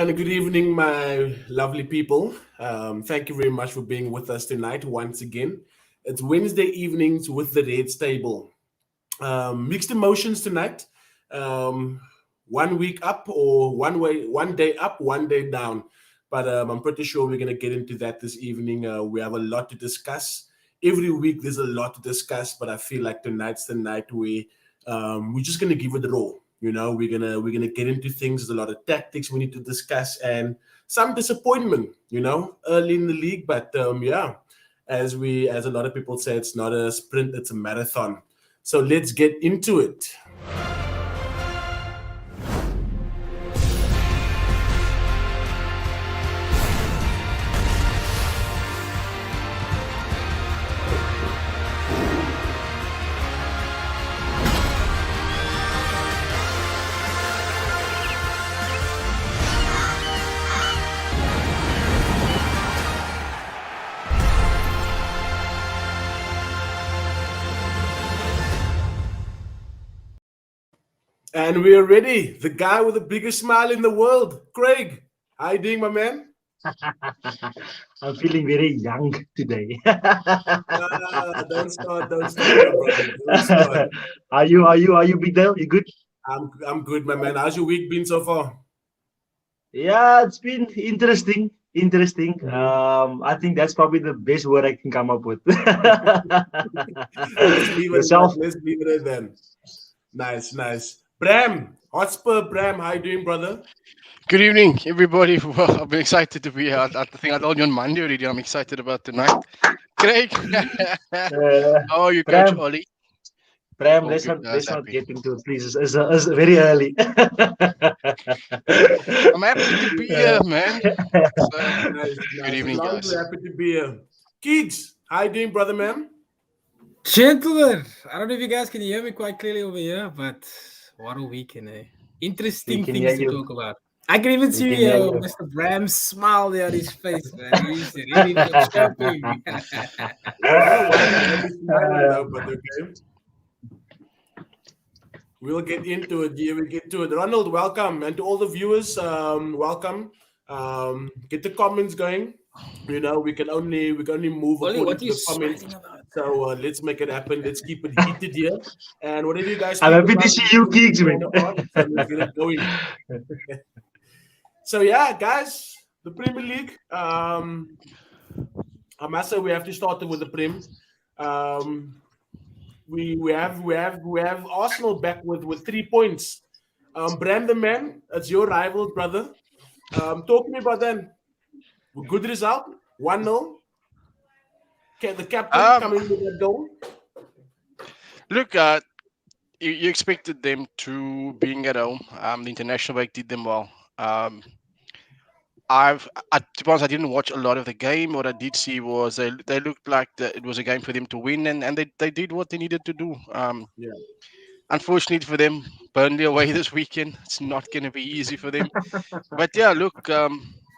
And good evening, my lovely people. Thank you very much for being with us tonight once again. It's Wednesday evenings with the Redz Table. Mixed emotions tonight. Um, 1 week up or one day up, one day down. But I'm pretty sure we're going to get into that this evening. We have a lot to discuss. Every week there's a lot to discuss, but I feel like tonight's the night where we're just going to give it a roll. We're gonna get into things. There's a lot of tactics we need to discuss and some disappointment. Early in the league, but yeah, as a lot of people say, it's not a sprint, it's a marathon. So let's get into it. And we're ready. The guy with the biggest smile in the world, Craig. How you doing, my man? I'm feeling very young today. Don't start, my brother. Don't start. Are you, Big Dale? You good? I'm good, my man. How's your week been so far? Yeah, it's been interesting. Interesting. I think that's probably the best word I can come up with. Yourself? Let's leave it at then. Nice, nice. Bram, Hotspur Bram, how you doing, brother? Good evening, everybody. Well, I've been excited to be here. I think I told you on Monday already. I'm excited about tonight. Craig, how are you, Coach Bram, Ollie? Bram, All let's good, not let's not happy. get into it, please. It's very early. I'm happy to be here, man. So, Nice, good nice. As evening, long as guys. we're happy to be here. Kids, how you doing, brother, man? Gentlemen, I don't know if you guys can hear me quite clearly over here, but what a weekend, eh? We Interesting can hear things to you. talk about. I can even We can see hear you. Mr. Bram's smile there on his face, man. He's really chirping. I don't know why he's always smiling though, but okay. We'll get into it. Yeah, we get to it. Ronald, welcome, and to all the viewers, welcome. Get the comments going. We can only move Ollie, according what to are you the comments. smiling about? So let's make it happen. Let's keep it heated here. And whatever you guys I'm think happy to about, see you, Kings, man. so let's get it going. So yeah, guys, the Premier League. I must say we have to start with the Prem. Um, we have Arsenal back with 3 points. Brandon, man, it's your rivals, brother. Talk to me about that. Good result, 1-0. The captain Um, coming with that goal. Look, you expected them to being at home. The international break did them well. To be honest, I didn't watch a lot of the game. What I did see was they looked like it was a game for them to win, and they did what they needed to do. Yeah. Unfortunately for them, Burnley away this weekend. It's not going to be easy for them. But yeah, look,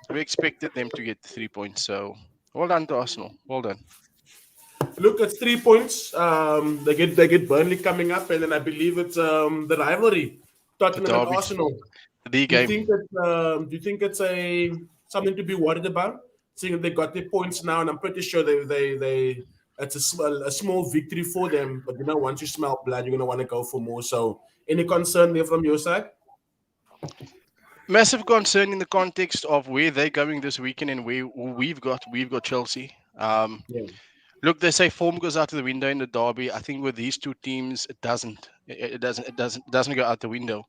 we expected them to get 3 points. So well done to Arsenal. Well done. Look, it's 3 points. They get Burnley coming up, and then I believe it's the rivalry, The Tottenham and derby, Arsenal. the Do you game. think it's a something to be worried about? Seeing that they got their points now, and I'm pretty sure they it's a small victory for them. But once you smell blood, you're gonna want to go for more. So, any concern there from your side? Massive concern in the context of where they're going this weekend and where we've got Chelsea. Yeah. Look, they say form goes out of the window in the derby. I think with these two teams, it doesn't. It doesn't go out the window.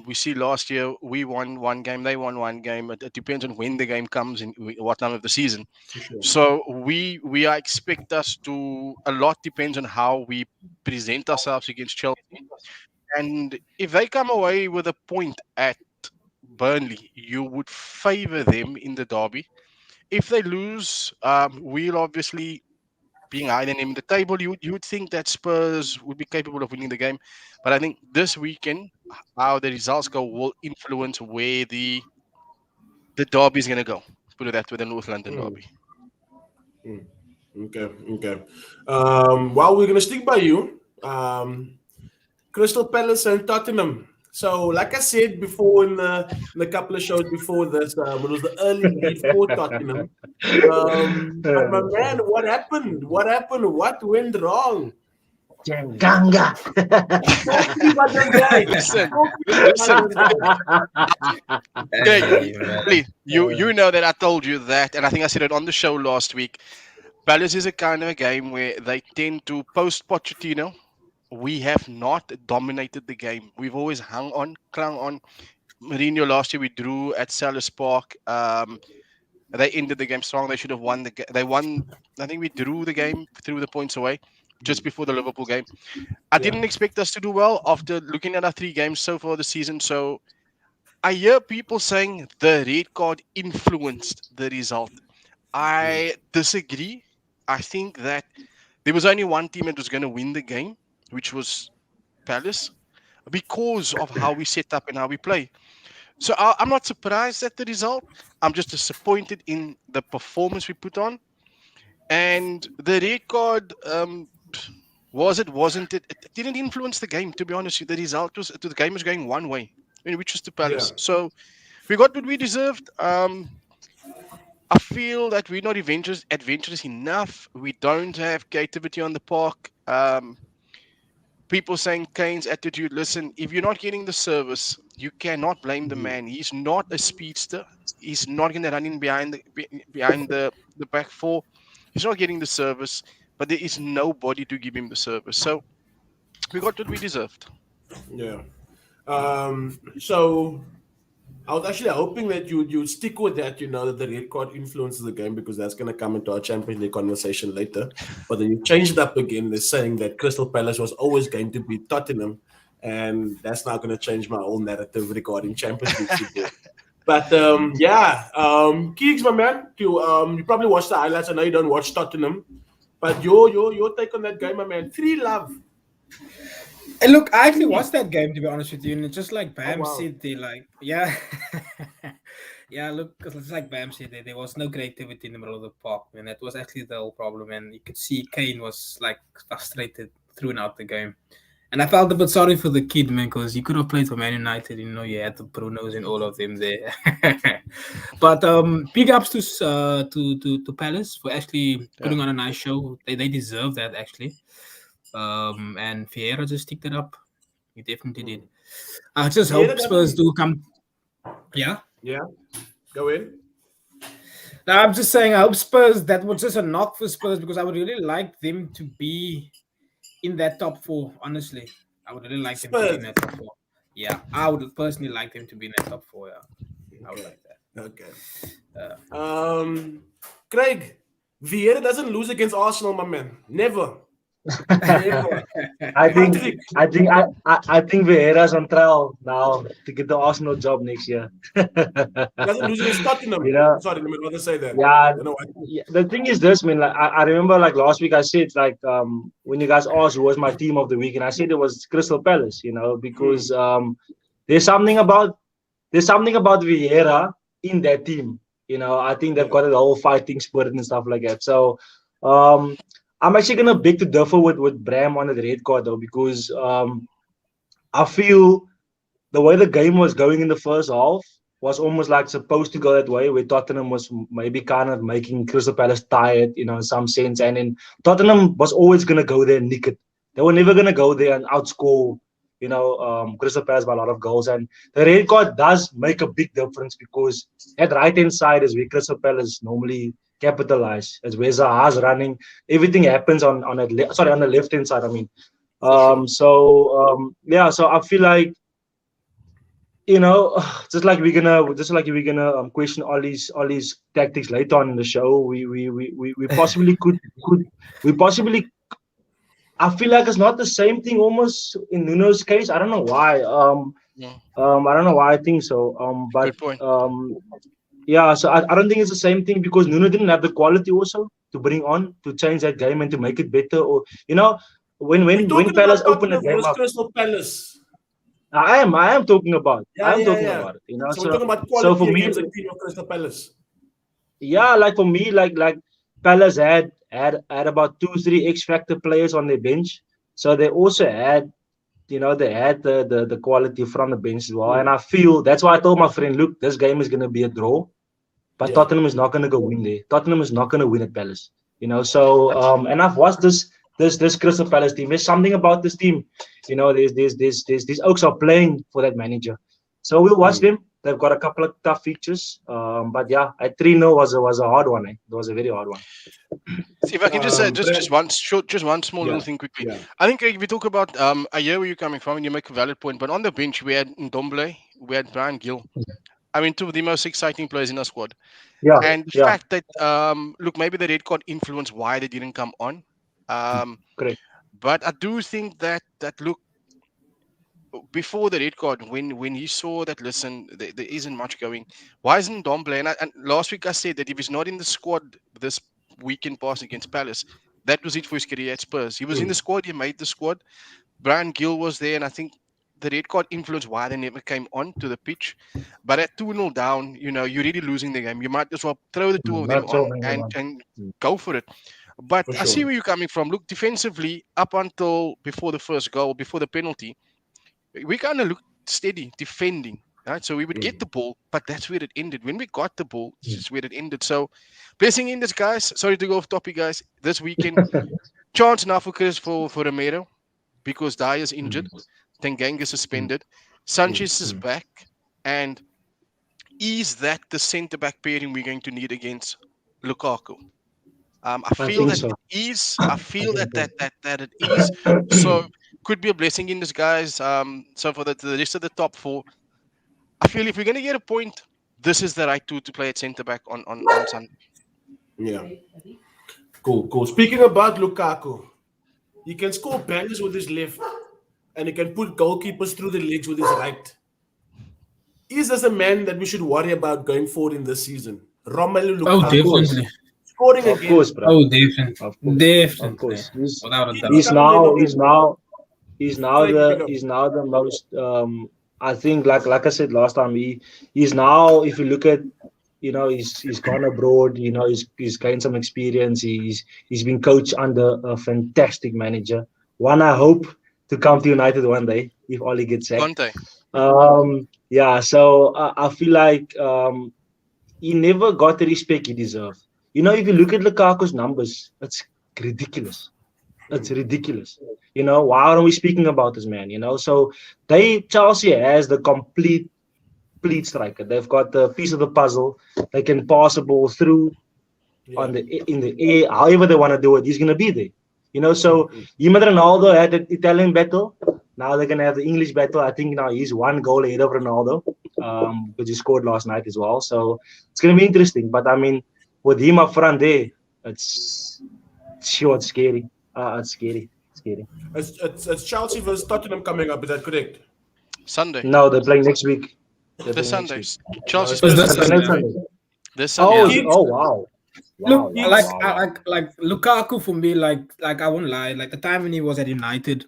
We see last year we won one game, they won one game. It depends on when the game comes in what time of the season. For sure. So we are expect us to a lot depends on how we present ourselves against Chelsea. And if they come away with a point at Burnley, you would favour them in the derby. If they lose, we'll obviously being higher than them in the table, you would think that Spurs would be capable of winning the game. But I think this weekend, how the results go will influence where the derby is going to go. Put it that way, the North London derby. Okay, okay. Well, we're gonna stick by you. Crystal Palace and Tottenham. So, like I said before in a couple of shows before this, it was the early lead for Tottenham. But my man, what happened? What happened? What went wrong? Ganga. Talk to me about this guy. Listen, Talk to me listen. about this guy. Greg, Hey, man. you know that I told you that, and I think I said it on the show last week. Palace is a kind of a game where they tend to post Pochettino. We have not dominated the game. We've always clung on. Mourinho last year we drew at Selhurst Park. They ended the game strong. They should have won the game. They won. I think we drew the game, threw the points away just before the Liverpool game. I didn't expect us to do well after looking at our 3 games so far this season. So I hear people saying the red card influenced the result. I disagree. I think that there was only one team that was going to win the game, which was Palace, because of how we set up and how we play. So I'm not surprised at the result. I'm just disappointed in the performance we put on. And the red card, wasn't it? It didn't influence the game, to be honest. The result was, the game was going one way, which was to Palace. Yeah. So we got what we deserved. I feel that we're not adventurous enough. We don't have creativity on the park. People saying Kane's attitude. Listen, if you're not getting the service, you cannot blame the man. He's not a speedster. He's not going to run in behind the back four. He's not getting the service, but there is nobody to give him the service. So we got what we deserved. Yeah. So I was actually hoping that you stick with that, that the red card influences the game, because that's going to come into our Champions League conversation later. But then you changed it up again. They're saying that Crystal Palace was always going to beat Tottenham, and that's not going to change my whole narrative regarding Champions League football. But Keeks, my man, you probably watched the highlights. I know you don't watch Tottenham, but your take on that game, my man. 3-0. Hey, look, I actually watched that game, to be honest with you, and it's just like Bam wow. said, yeah, look, it's like Bam said, there was no creativity in the middle of the park, and that was actually the whole problem. And you could see Kane was like frustrated throughout the game, and I felt a bit sorry for the kid, man, because he could have played for Man United. You had the Brunos and all of them there. But big ups to Palace for actually putting on a nice show. They deserve that, actually. And Vieira just picked it up. He definitely did. I just hope Spurs do come. Yeah? Yeah. Go in. Now, I'm just saying, I hope Spurs, that was just a knock for Spurs, because I would really like them to be in that top 4, honestly. I would really like them to be in that top 4. Yeah, I would personally like them to be in that top 4, yeah. I would like that. Okay. Craig, Vieira doesn't lose against Arsenal, my man. Never. I think Vieira's on trial now to get the Arsenal job next year. Doesn't lose against Tottenham. Sorry, let me rather say that. Yeah, the thing is this, man. Like, I remember, like last week, I said, like, when you guys asked who was my team of the week, and I said it was Crystal Palace. Because there's something about Vieira in that team. I think they've got the whole fighting spirit and stuff like that. So, I'm actually gonna beg to differ with Bram on the red card, though, because I feel the way the game was going in the first half was almost like supposed to go that way, where Tottenham was maybe kind of making Crystal Palace tired, in some sense. And then Tottenham was always gonna go there and nick it. They were never gonna go there and outscore, Crystal Palace by a lot of goals. And the red card does make a big difference, because at right-hand side is where Crystal Palace normally capitalize, as where Zaha's running. Everything happens on the left-hand side. I mean, so I feel like, just like we're gonna question all these tactics later on in the show. We possibly could. I feel like it's not the same thing almost in Nuno's case. I don't know why. I don't know why I think so. But Good point. yeah, so I don't think it's the same thing, because Nuno didn't have the quality also to bring on to change that game and to make it better. Or when Palace open the game up, Crystal Palace. I am talking about. I'm talking about it. So we're talking about quality for me, against the team of Crystal Palace. Yeah, like for me, like Palace had about 2-3 X factor players on their bench, so they also had they had the quality from the bench as well. And I feel that's why I told my friend, look, this game is going to be a draw, but Tottenham is not going to go win there. Tottenham is not going to win at Palace. So and I've watched this Crystal Palace team. There's something about this team. These Oaks are playing for that manager. So we'll watch them. They've got a couple of tough features. But yeah, at 3-0 was a hard one. It was a very hard one. See, if I can just say just one small little thing quickly. Yeah. I think if we talk about I hear where you're coming from and you make a valid point, but on the bench we had Ndomble, we had Brian Gill. I mean, two of the most exciting players in our squad. Yeah. And the fact that look, maybe the red card influenced why they didn't come on. Correct. But I do think that look, before the red card, when he saw that, listen, there isn't much going. Why isn't Ndomble? And last week I said that if he's not in the squad this weekend pass against Palace, that was it for his career at Spurs. He was in the squad, he made the squad. Brian Gill was there, and I think the red card influenced why they never came on to the pitch. But at 2-0 down, you're really losing the game. You might as well throw the two of them on and go for it. But I see where you're coming from. Look, defensively, up until before the first goal, before the penalty, we kind of looked steady defending. Right? So we would get the ball, but that's where it ended. When we got the ball, this is where it ended. So blessing in this, guys. Sorry to go off topic, guys. This weekend, chance now for Romero because Dyer is injured. Tanganga is suspended. Sanchez is back. And is that the centre-back pairing we're going to need against Lukaku? I feel that so. it is. I feel that it is. So could be a blessing in disguise. So for the rest of the top four, I feel if we're going to get a point, this is the right tool to play at centre-back on Sunday. Yeah. Cool. Speaking about Lukaku, he can score bangers with his left, and he can put goalkeepers through the legs with his right. Is this a man that we should worry about going forward in this season? Romelu Lukaku. Oh, definitely. Scoring Of again. course, bro. Oh, definitely. Of course. Definitely. Of course. Without a doubt. He's now the most I think like I said last time, he's now, if you look at, he's gone abroad, he's gained some experience, he's been coached under a fantastic manager. One I hope to come to United one day if Oli gets sacked. So I feel like he never got the respect he deserved. If you look at Lukaku's numbers, it's ridiculous. It's ridiculous. Why aren't we speaking about this man? So Chelsea has the complete striker. They've got the piece of the puzzle. They can pass the ball through in the air, however they want to do it. He's gonna be there. So him and Ronaldo had the Italian battle. Now they're gonna have the English battle. I think now he's one goal ahead of Ronaldo, because he scored last night as well. So it's gonna be interesting. But I mean, with him up front there, it's scary. It's scary. It's Chelsea versus Tottenham coming up. Is that correct? Sunday. No, they're playing next week. This Sunday. Chelsea's This Sunday. This Sunday. Oh wow. Look, like Lukaku for me, like I won't lie, like the time when he was at United,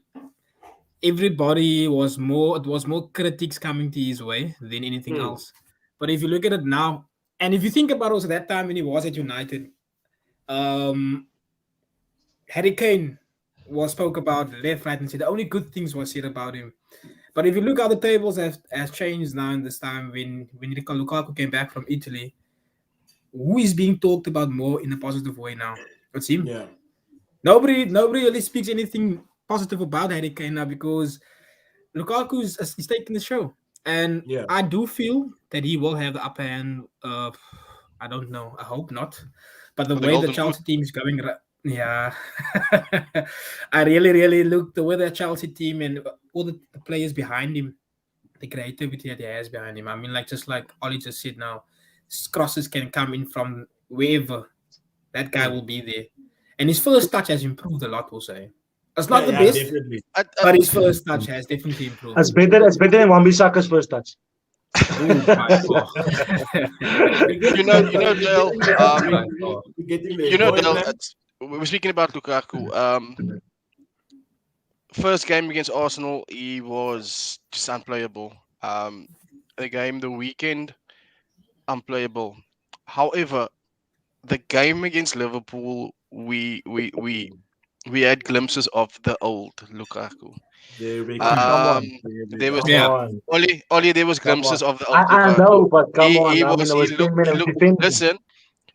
everybody was more critics coming to his way than anything else. But if you look at it now, and if you think about also that time when he was at United, Harry Kane was spoke about left, right, and center. The only good things was said about him. But if you look how the tables has changed now in this time when Lukaku came back from Italy, who is being talked about more in a positive way now? It's him. Yeah. Nobody really speaks anything positive about Harry Kane now because Lukaku is taking the show. And I do feel that he will have the upper hand. I don't know. I hope not. But the way the Chelsea team is going, I really look the way the Chelsea team and all the players behind him, the creativity that he has behind him. I mean, just like Ollie just said now, crosses can come in from wherever. That guy will be there. And his first touch has improved a lot, we'll say. It's not the best, definitely. but his first touch has definitely improved. It's better than Wan-Bissaka's first touch. Dale, we're speaking about Lukaku. First game against Arsenal, he was just unplayable. The weekend, unplayable. However, the game against Liverpool, we we had glimpses of the old Lukaku. There we Come go. Um, on, there was come Yeah. on, Oli, there was come on. glimpses of the I, old I Lukaku. know, but come on. He I mean, was it he was 10 looked minutes defending. listen.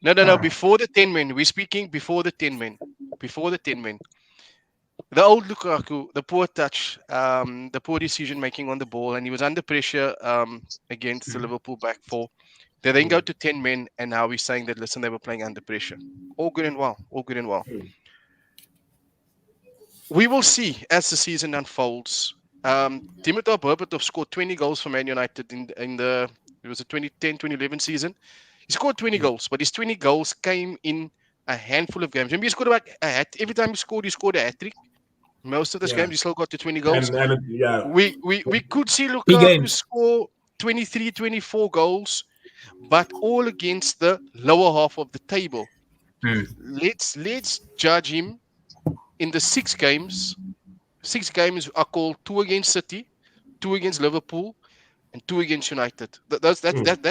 No. Before the 10 men, we're speaking before the 10 men. Before the 10 men. The old Lukaku, the poor touch, the poor decision making on the ball, and he was under pressure against the Liverpool back four. They then go to 10 men, and now he's saying that listen, they were playing under pressure. All good and well. All good and well. We will see as the season unfolds. Dimitar Berbatov scored 20 goals for Man United in the it was a 2010-2011 season. He scored 20 goals, but his 20 goals came in a handful of games. Remember, he scored about a hat. Every time he scored a hat trick. Most of those Yeah. games, he still got to 20 goals. And yeah. We could see Big Lukaku games. score 23, 24 goals, but all against the lower half of the table. Let's judge him in the 6 games. 6 games are called 2 against City, 2 against Liverpool, and 2 against United. That's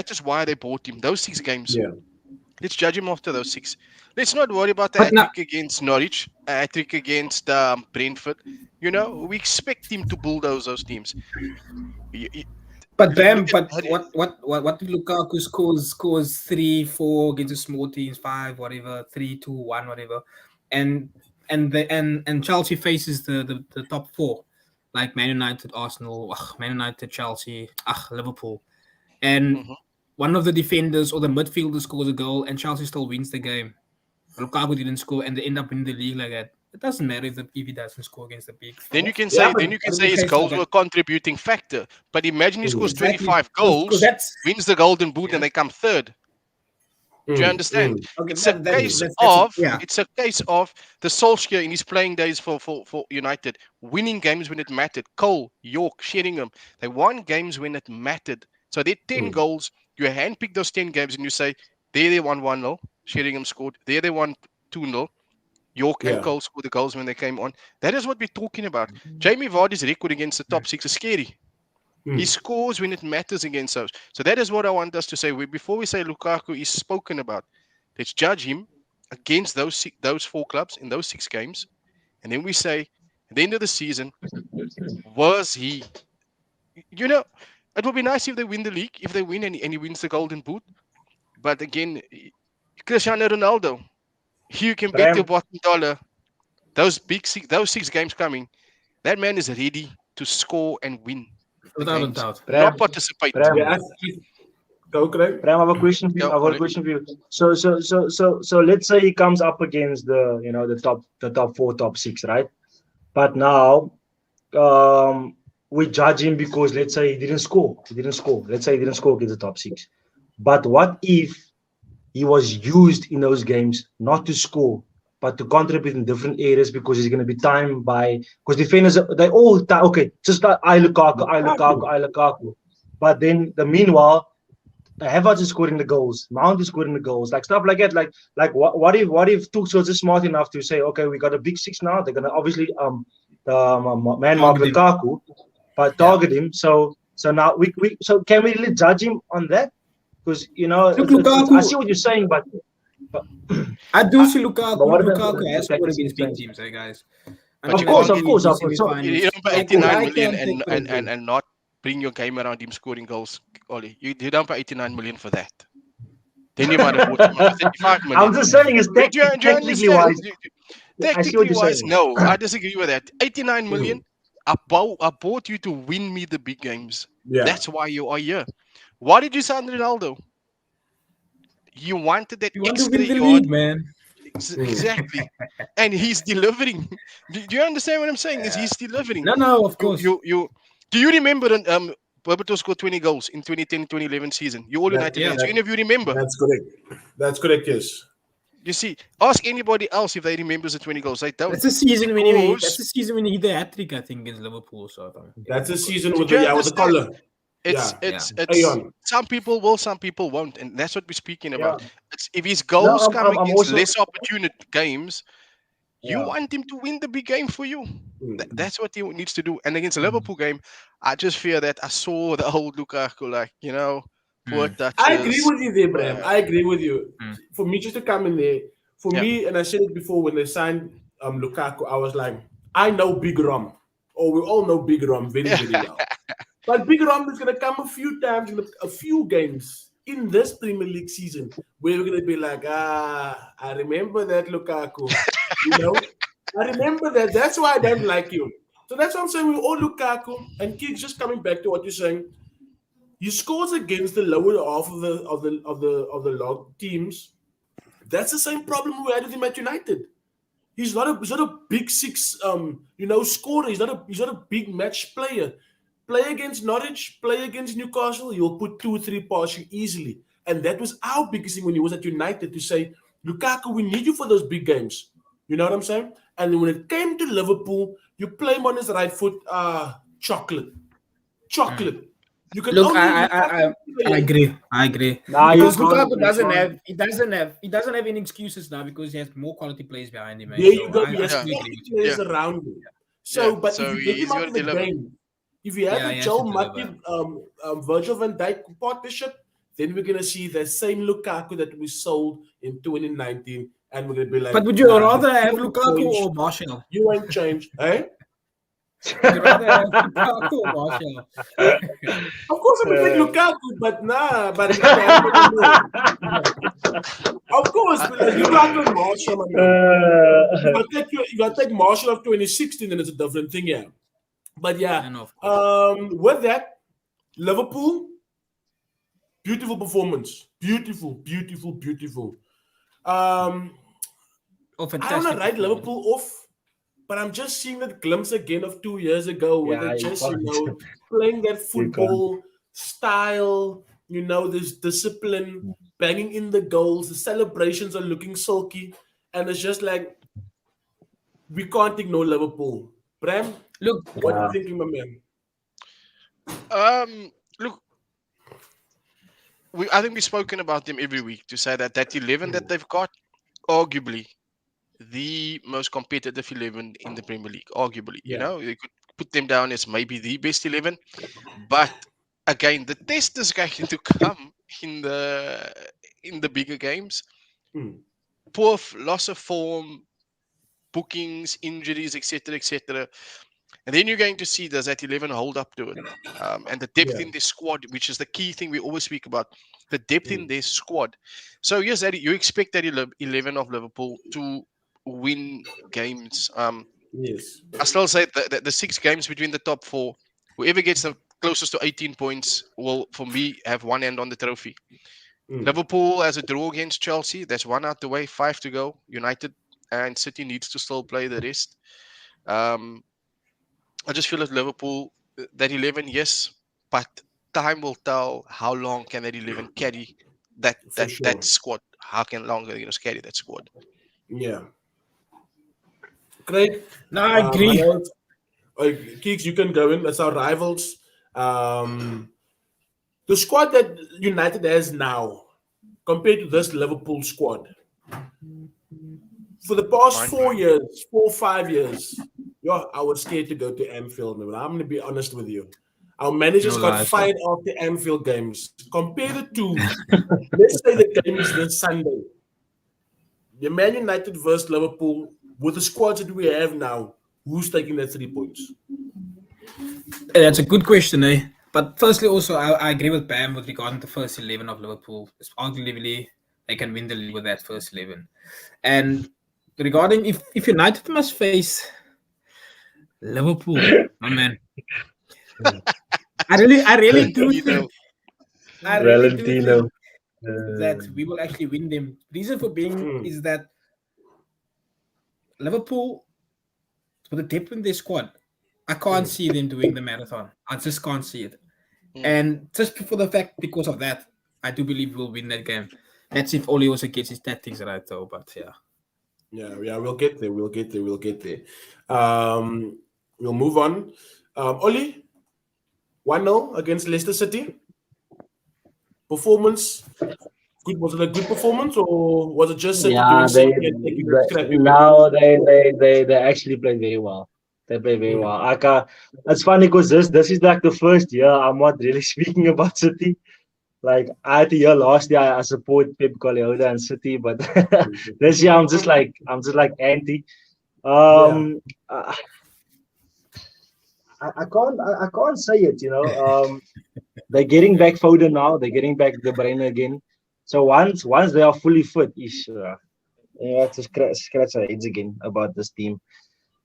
just why they bought him. Those 6 games. Yeah. Let's judge him after those 6. Let's not worry about the But now, hat-trick against Norwich, a hat-trick against Brentford. You know, we expect him to bulldoze those teams. but Bam, Look but at what did Lukaku scores 3-4 against the small teams, 5 whatever, 3-2-1 whatever, and Chelsea faces the top 4, like Man United, Arsenal, Man United, Chelsea, Liverpool, and Mhm. one of the defenders or the midfielder scores a goal and Chelsea still wins the game. Lukaku didn't score and they end up winning the league like that. It doesn't matter if he doesn't score against the big 4. Then you can Yeah, say, but his goals were a contributing factor. But imagine he scores Exactly. 25 Because goals, that's wins the Golden Boot, Yeah. and they come third. Do you understand? okay. It's a case of the Solskjaer in his playing days for United, winning games when it mattered. Cole, York, Sheringham, they won games when it mattered. So they 10 goals. You handpick those 10 games and you say, there they won 1-0. Sheringham scored. There they won 2-0. York and Yeah. Cole scored the goals when they came on. That is what we're talking about. Jamie Vardy's record against the top 6 is scary. He scores when it matters against those. So that is what I want us to say. Before we say Lukaku is spoken about, let's judge him against those 4 clubs in those 6 games. And then we say, at the end of the season, was he... You know, it would be nice if they win the league, if they win and he wins the Golden Boot. But again, Cristiano Ronaldo, you can bet your bottom dollar, those 6 games coming, that man is ready to score and win. without a games. doubt. Not participate. Yeah. Go, Craig. Bram, I have a question for you. I've got a question for you. So let's say he comes up against the top 4, top 6, right? But now we judge him because let's say he didn't score. Let's say he didn't score against the top 6. But what if he was used in those games not to score, but to contribute in different areas because he's going to be timed by because defenders they all okay, just like I Lukaku. But then meanwhile, Havertz is scoring the goals, Mount is scoring the goals, like stuff like that. Like what if Tuchel is smart enough to say, okay, we got a big 6 now. They're gonna obviously man mark Target him. Lukaku, but target him. So now we can we really judge him on that? Because Look, I see what you're saying, but I do see Lukaku. but what about Lukaku the has scored tactics against big he's teams, guys. But Of you course. can't- So, You don't pay Like, 89 I million can't take credit. and not bring your game around him scoring goals, Ollie. You don't pay 89 million for that. Then you might have bought him for 35 million. I'm just saying, it's Do you technically understand? wise. I see what Technically you're wise, saying. no. I disagree with that. 89 million, I bought you to win me the big games. Yeah. That's why you are here. Why did you sign Ronaldo? You wanted that You want to extra win the yard. league, man. Exactly. And he's delivering. Do you understand what I'm saying? Is he's delivering. No, of course. Do you remember Berbatov scored 20 goals in 2010-2011 season? You all United yeah, fans. Do any of you remember? That's correct, yes. You see, ask anybody else if they remembers the 20 goals. They don't. That's the season when he Because- hit the hat trick, I think, against Liverpool or something. That's a season Did with you the understand? collar. It's Aeon. some people will, some people won't, and that's what we're speaking about. Yeah. It's if his goals come I'm against also- less opportunity games, you Yeah. want him to win the big game for you. That's what he needs to do. And against the Liverpool game, I just fear that I saw the old Lukaku, poor touches. I agree with you there, Bram. Yeah. I agree with you. For me, just to come in there, for Yeah. me, and I said it before when they signed Lukaku, I was like, I know Big Rom, or we all know Big Rom very, very well. But Big Rom is going to come a few times in a few games in this Premier League season where we're going to be like, I remember that Lukaku. I remember that. That's why I don't like you. So that's what I'm saying. We all Lukaku, and Keeks, just coming back to what you're saying. He scores against the lower half of the log teams. That's the same problem we had with him at United. He's not a big six scorer. He's not a big match player. Play against Norwich, play against Newcastle, he'll put 2 or 3 past you easily. And that was our biggest thing when he was at United, to say, Lukaku, we need you for those big games. You know what I'm saying? And when it came to Liverpool, you play him on his right foot, chocolate. You can Look, I agree. Nah, Because you can't- Lukaku doesn't have any excuses now because he has more quality players behind him. There you go. He has Yeah. quality players around him. So, but so if you get he's him out gonna in the deliver. game, if you have Yeah, a he has Joe to Matip, Virgil van Dijk partnership, then we're going to see the same Lukaku that we sold in 2019, and we're going to be like, But would you nah, rather have you ain't Lukaku changed. or Martial? You ain't changed, eh? Would you rather have Lukaku or Martial? Of course, I'm going to take Lukaku, but nah, but of course, Lukaku and Martial. If I take Martial of 2016, then it's a different thing, yeah. But yeah, And of course. with that, Liverpool, beautiful performance. Beautiful. Oh, I fantastic. don't want to write performance. Liverpool off, but I'm just seeing that glimpse again of 2 years ago where Yeah, they you just, can't. playing that football style, this discipline, banging in the goals, the celebrations are looking sulky, and it's just like, we can't ignore Liverpool. Bram, Look, what are you thinking, my man? Look, I think we've spoken about them every week to say that 11 that they've got, arguably the most competitive 11 in the Premier League. Arguably, Yeah. you could put them down as maybe the best 11. But again, the test is going to come in the bigger games. Mm. Poor loss of form, bookings, injuries, etc. And then you're going to see, does that 11 hold up to it? And the depth in their squad, which is the key thing we always speak about, the depth in their squad. So yes, Eddie, you expect that 11 of Liverpool to win games. Yes. I still say that the 6 games between the top 4, whoever gets the closest to 18 points will, for me, have one hand on the trophy. Liverpool has a draw against Chelsea. That's 1 out the way, 5 to go. United and City needs to still play the rest. I just feel that Liverpool, that 11, yes, but time will tell how long can that 11 carry that squad. How long are they going to carry that squad? Yeah. Great. no, I agree. Keeks, you can go in. That's our rivals. The squad that United has now, compared to this Liverpool squad, for the past 4 years, 4 or 5 years, I was scared to go to Anfield. Man. I'm going to be honest with you. Our managers got fired off the Anfield games. Compared it to, let's say the game is this Sunday. The Man United versus Liverpool, with the squads that we have now, who's taking that 3 points? That's a good question, eh? But firstly, also, I agree with Bam with regarding the first 11 of Liverpool. It's arguably they can win the league with that first 11. And regarding if United must face Liverpool, my man, I really do think Valentino. that we will actually win them. Reason for being is that Liverpool, with the depth in their squad, I can't see them doing the marathon. I just can't see it. And just for the fact, because of that, I do believe we'll win that game. That's if Oli also gets his tactics right, though. But yeah. Yeah, we'll get there. We'll get there. We'll move on. Oli, 1-0 against Leicester City. Performance. Good. Was it a good performance, or was it just City doing something and taking a scrappy win? No, they actually played very well. They played very well. It's funny because this is like the first year I'm not really speaking about City. Like I had the year last year I support Pep Guardiola and City, but this year I'm just like anti. I, I can't say it. They're getting back Foden now. They're getting back De Bruyne again. So once they are fully fit, you have to scratch our heads again about this team.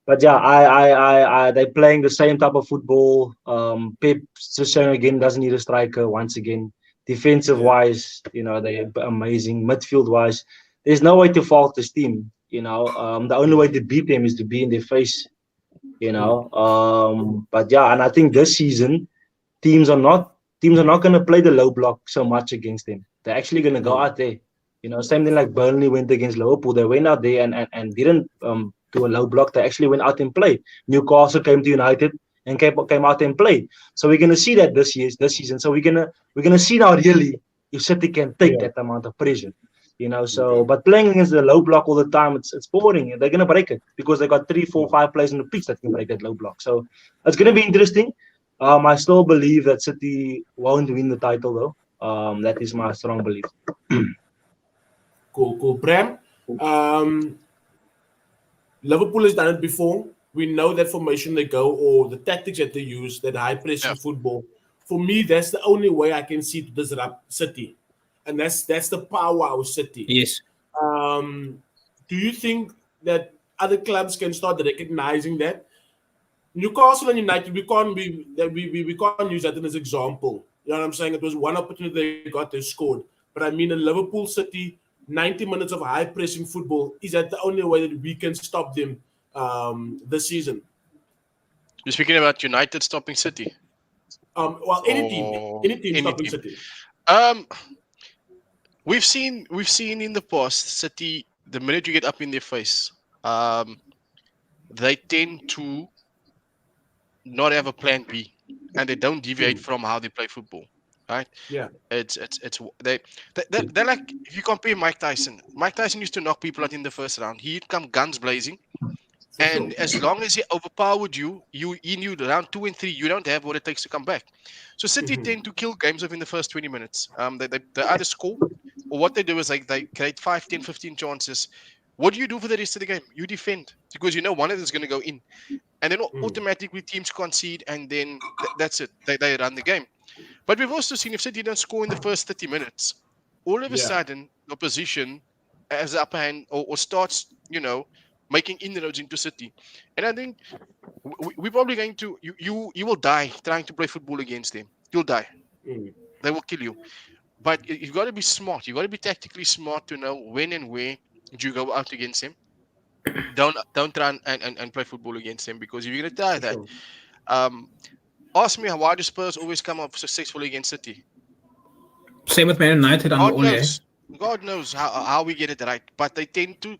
But yeah, they're playing the same type of football. Pep just showing again doesn't need a striker once again. Defensive wise, they're amazing. Midfield wise, there's no way to fault this team. The only way to beat them is to be in their face. But yeah, and I think this season teams are not going to play the low block so much against them. They're actually going to go out there. Same thing like Burnley went against Liverpool. They went out there and didn't do a low block. They actually went out and played. Newcastle came to United and came out and played. So we're going to see that this season. So we're gonna see now really if City can take that amount of pressure. But playing against the low block all the time, it's boring. They're gonna break it because they got 3, 4, 5 players in the pitch that can break that low block. So it's gonna be interesting. I still believe that City won't win the title though. That is my strong belief. Cool. Bram, Liverpool has done it before. We know that formation they go or the tactics that they use, that high pressing football. For me, that's the only way I can see to disrupt City. And that's the power of City. Yes. Do you think that other clubs can start recognizing that? Newcastle and United, we can't use that as an example. You know what I'm saying? It was one opportunity they got, they scored. But I mean, in Liverpool City, 90 minutes of high pressing football, is that the only way that we can stop them this season? You're speaking about United stopping City? Well, any team stopping City. We've seen in the past, City, the minute you get up in their face, they tend to not have a plan B, and they don't deviate from how they play football. Right? Yeah. They're like, if you compare Mike Tyson used to knock people out in the first round. He'd come guns blazing. And as long as he overpowered you, he knew round 2 and 3, you don't have what it takes to come back. So City tend to kill games within the first 20 minutes. They either score, or what they do is they create 5, 10, 15 chances. What do you do for the rest of the game? You defend, because you know one of them is going to go in. And then automatically teams concede, and then that's it. They run the game. But we've also seen if City don't score in the first 30 minutes, all of a sudden the opposition has the upper hand or starts, making inroads into City. And I think we're probably going to, you will die trying to play football against them. You'll die. They will kill you. But you've got to be smart. You've got to be tactically smart to know when and where you go out against them. Don't try and play football against them, because if you're going to die that. Ask me why do Spurs always come up successfully against City? Same with Man United on the God knows how we get it right, but they tend to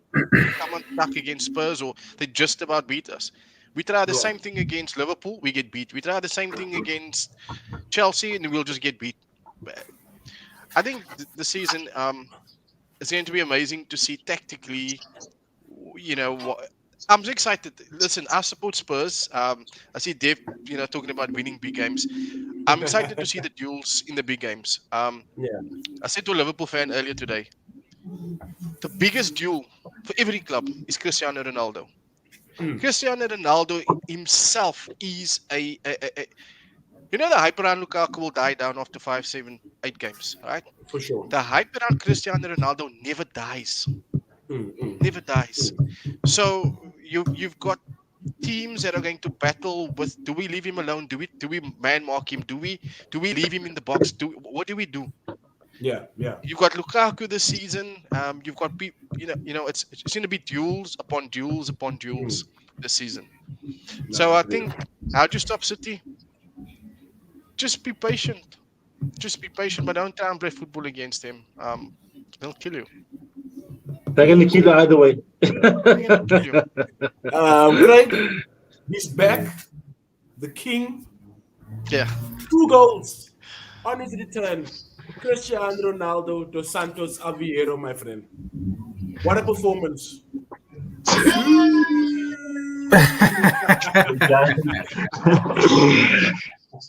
come unstuck against Spurs, or they just about beat us. We try the same thing against Liverpool, we get beat. We try the same thing against Chelsea, and we'll just get beat. I think the season is going to be amazing to see tactically. I'm excited. Listen, I support Spurs. I see Dave, talking about winning big games. I'm excited to see the duels in the big games. I said to a Liverpool fan earlier today, the biggest duel for every club is Cristiano Ronaldo. Cristiano Ronaldo himself is the hype around Lukaku will die down after 5, 7, 8 games, right? For sure. The hype around Cristiano Ronaldo never dies. Never dies. So you've got teams that are going to battle with, do we leave him alone? Do we man mark him? Do we leave him in the box? What do we do? Yeah. You've got Lukaku this season. You've got people. It's going to be duels upon duels upon duels this season. So I think, how do you stop City? Just be patient. But don't try and play football against them. They'll kill you. They're going to kill you either way. Craig, he's back. The king. Yeah. 2 goals on his return. Cristiano Ronaldo dos Santos Aveiro, my friend. What a performance.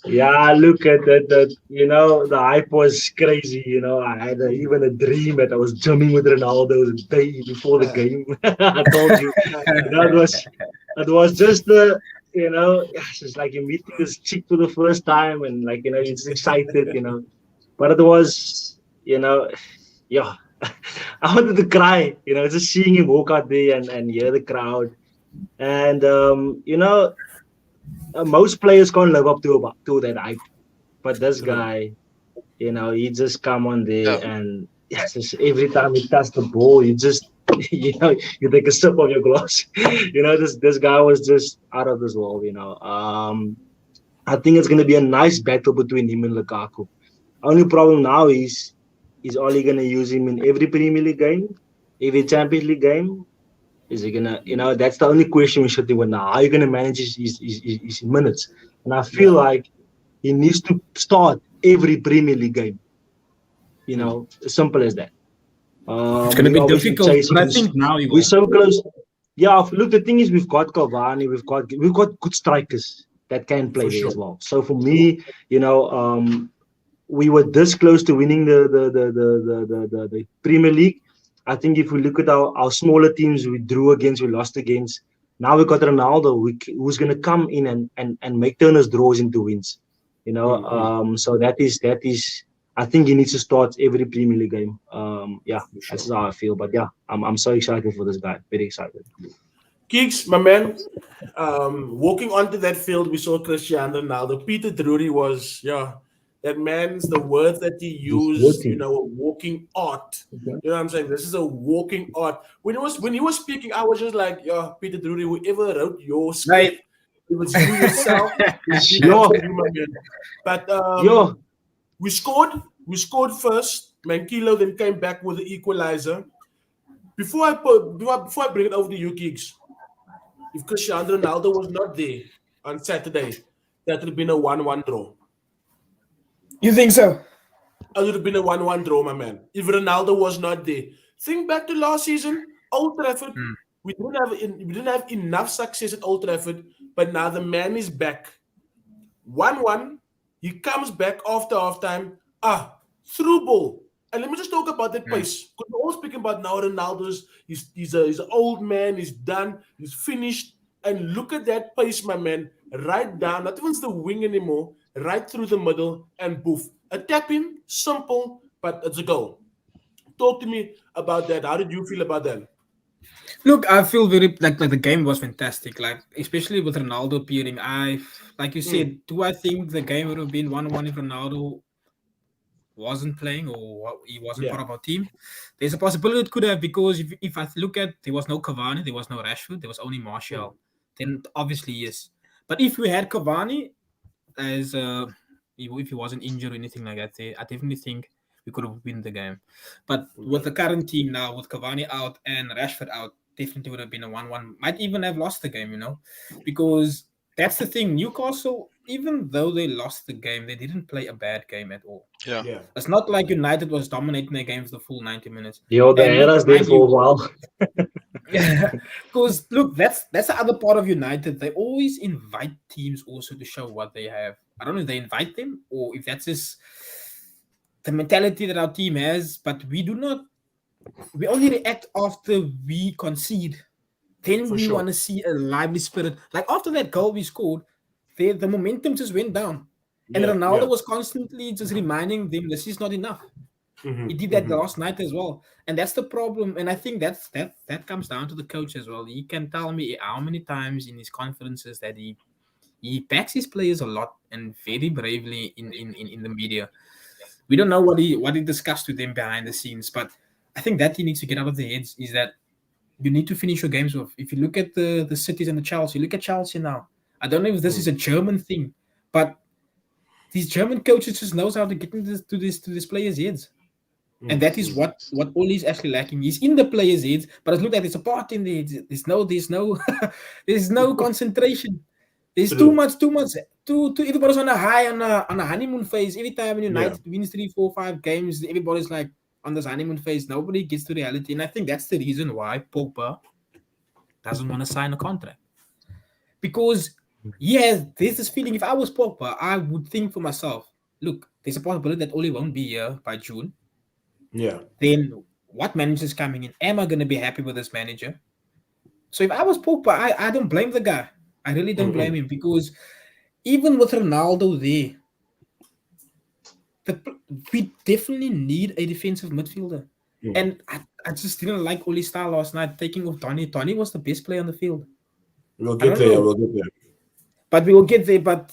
Yeah, look at that. You know, the hype was crazy. You know, I had even a dream that I was jumping with Ronaldo the day before the game. I told you, it was just it's like you're meeting this chick for the first time, and like you're just excited. But it was, yeah, I wanted to cry. Just seeing him walk out there and hear the crowd, and most players can't live up to that hype. But this guy, he just come on there Yeah. and yes, just every time he touched the ball, you just you take a sip of your glass. This guy was just out of this world. I think it's gonna be a nice battle between him and Lukaku. Only problem now is only gonna use him in every Premier League game, every Champions League game. Is he gonna, that's the only question we should do now. How are you gonna manage his minutes? And I feel like he needs to start every Premier League game. As simple as that. It's going to be difficult, but I think now we're so close. Yeah, look, the thing is, we've got Cavani, we've got good strikers that can play there as well. So for me, we were this close to winning the Premier League. I think if we look at our smaller teams, we drew against, we lost against. Now we got Ronaldo, who's going to come in and make turners draws into wins. So that is. I think he needs to start every Premier League game. That's how I feel. But yeah, I'm so excited for this guy. Very excited. Keeks, my man, walking onto that field, we saw Cristiano Ronaldo. Peter Drury was, that man's the words that he used, a walking art. You know what I'm saying? This is a walking art. When he was speaking, I was just like, Peter Drury, whoever wrote your script, it was you yourself. But we scored first. Mankilo then came back with the equalizer. Before I bring it over to you, Keeks, if Cristiano Ronaldo was not there on Saturday, that would have been a 1-1 draw. You think so? It would have been a 1-1 draw, my man. If Ronaldo was not there. Think back to last season, Old Trafford. We didn't have enough success at Old Trafford, but now the man is back. 1-1. He comes back after halftime. Through ball. And let me just talk about that pace. Because we're all speaking about now Ronaldo's, he's an old man, he's done, he's finished. And look at that pace, my man. Right down, not even the wing anymore, right through the middle, and poof. A tap in, simple, but it's a goal. Talk to me about that. How did you feel about that? Look, I feel very like the game was fantastic. Like especially with Ronaldo appearing. Like you said, do I think the game would have been 1-1 if Ronaldo wasn't playing or he wasn't part of our team? There's a possibility it could have, because if I look at, there was no Cavani, there was no Rashford, there was only Martial. Then obviously yes. But if we had Cavani as if he wasn't injured or anything like that, I definitely think we could have won the game. But with the current team now, with Cavani out and Rashford out, definitely would have been a 1-1. Might even have lost the game, because that's the thing. Newcastle, even though they lost the game, they didn't play a bad game at all. Yeah. It's not like United was dominating their game for the full 90 minutes. The era's there for a while. Because look, that's the other part of United. They always invite teams also to show what they have. I don't know if they invite them or if that's just the mentality that our team has, but we only react after we concede. Then we want to see a lively spirit. Like after that goal we scored, the momentum just went down. And Ronaldo was constantly just reminding them this is not enough. He did that last night as well. And that's the problem. And I think that comes down to the coach as well. He can tell me how many times in his conferences that he backs his players a lot and very bravely in the media. We don't know what he discussed with them behind the scenes, but I think that he needs to get out of their heads is that you need to finish your games off. If you look at the cities and the Chelsea, look at Chelsea now. I don't know if this is a German thing, but these German coaches just knows how to get into these players' heads. And that is what Oli is actually lacking. He's in the players' heads, but it looks like there's a part in there. There's no concentration. There's too much. Everybody's on a high, on a honeymoon phase. Every time when United wins 3, 4, 5 games, everybody's like on this honeymoon phase. Nobody gets to reality. And I think that's the reason why Pogba doesn't want to sign a contract. Because Yeah, there's this feeling. If I was Pogba, I would think for myself, look, there's a possibility that Ole won't be here by June. Yeah. Then what manager's coming in? Am I going to be happy with this manager? So if I was Pogba, I don't blame the guy. I really don't blame him because even with Ronaldo there, we definitely need a defensive midfielder. And I just didn't like Ole's style last night, taking off Donny. Donny was the best player on the field. We'll I get don't there. know. We'll get there. But we will get there. But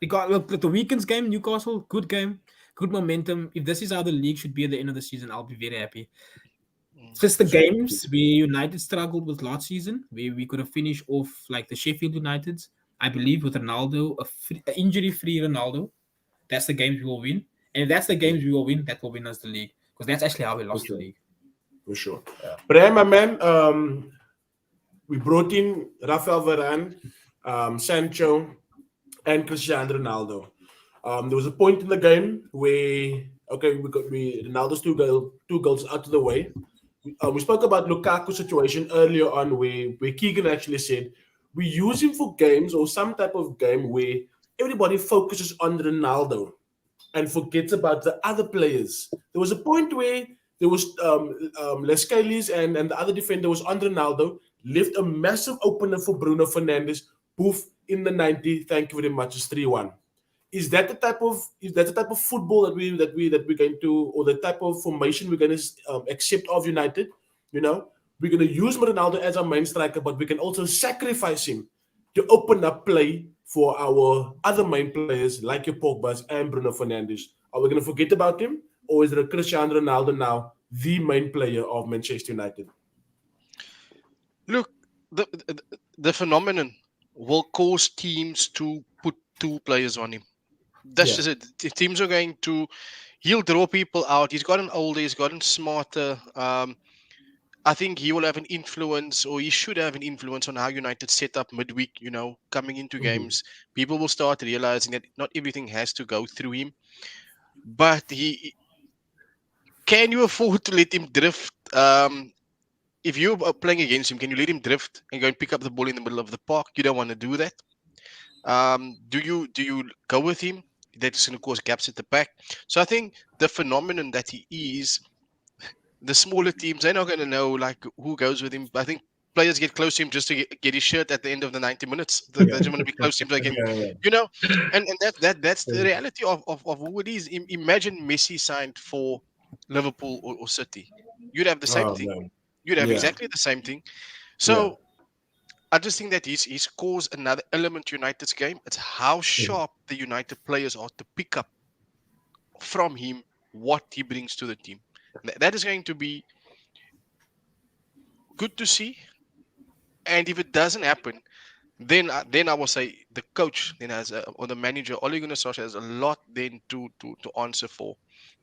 we got look the weekend's game, Newcastle, good game, good momentum. If this is how the league should be at the end of the season, I'll be very happy. It's just the games where United struggled with last season, where we could have finished off like the Sheffield Uniteds, I believe, with Ronaldo, a injury-free Ronaldo. That's the games we will win. And if that's the games we will win, that will win us the league. Because that's actually how we lost the league. For sure. Bram, my man, we brought in Rafael Varane, Sancho, and Cristiano Ronaldo. There was a point in the game where Ronaldo's two goals out of the way. We spoke about Lukaku's situation earlier on, where Keegan actually said we use him for games or some type of game where everybody focuses on Ronaldo and forgets about the other players. There was a point where there was Lescalis and the other defender was on Ronaldo, left a massive opener for Bruno Fernandes. Poof, in the 90th. Thank you very much. It's 3-1. Is that the type of football that we're going to, or the type of formation we're going to accept of United? You know, we're going to use Ronaldo as our main striker, but we can also sacrifice him to open up play for our other main players like your Pogbas and Bruno Fernandes. Are we going to forget about him, or is it Cristiano Ronaldo now the main player of Manchester United? Look, the phenomenon will cause teams to put two players on him. That's just it. If teams are going to, he'll draw people out. He's gotten older. He's gotten smarter. I think he will have an influence, or he should have an influence on how United set up midweek. You know, coming into games, people will start realizing that not everything has to go through him. But can you afford to let him drift? If you're playing against him, can you let him drift and go and pick up the ball in the middle of the park? You don't want to do that. Do you go with him? That's going to cause gaps at the back. So I think the phenomenon that he is, the smaller teams, they're not going to know like who goes with him. I think players get close to him just to get his shirt at the end of the 90 minutes. They just want to be close to him so they can, you know. And that's the reality of who it is. Imagine Messi signed for Liverpool or City. You'd have the same thing. Man. You'd have exactly the same thing. So I just think that he's caused another element to United's game. It's how sharp the United players are to pick up from him what he brings to the team. That is going to be good to see. And if it doesn't happen, then I will say the coach then has or the manager Ole Gunnar Solskjaer has a lot then to answer for.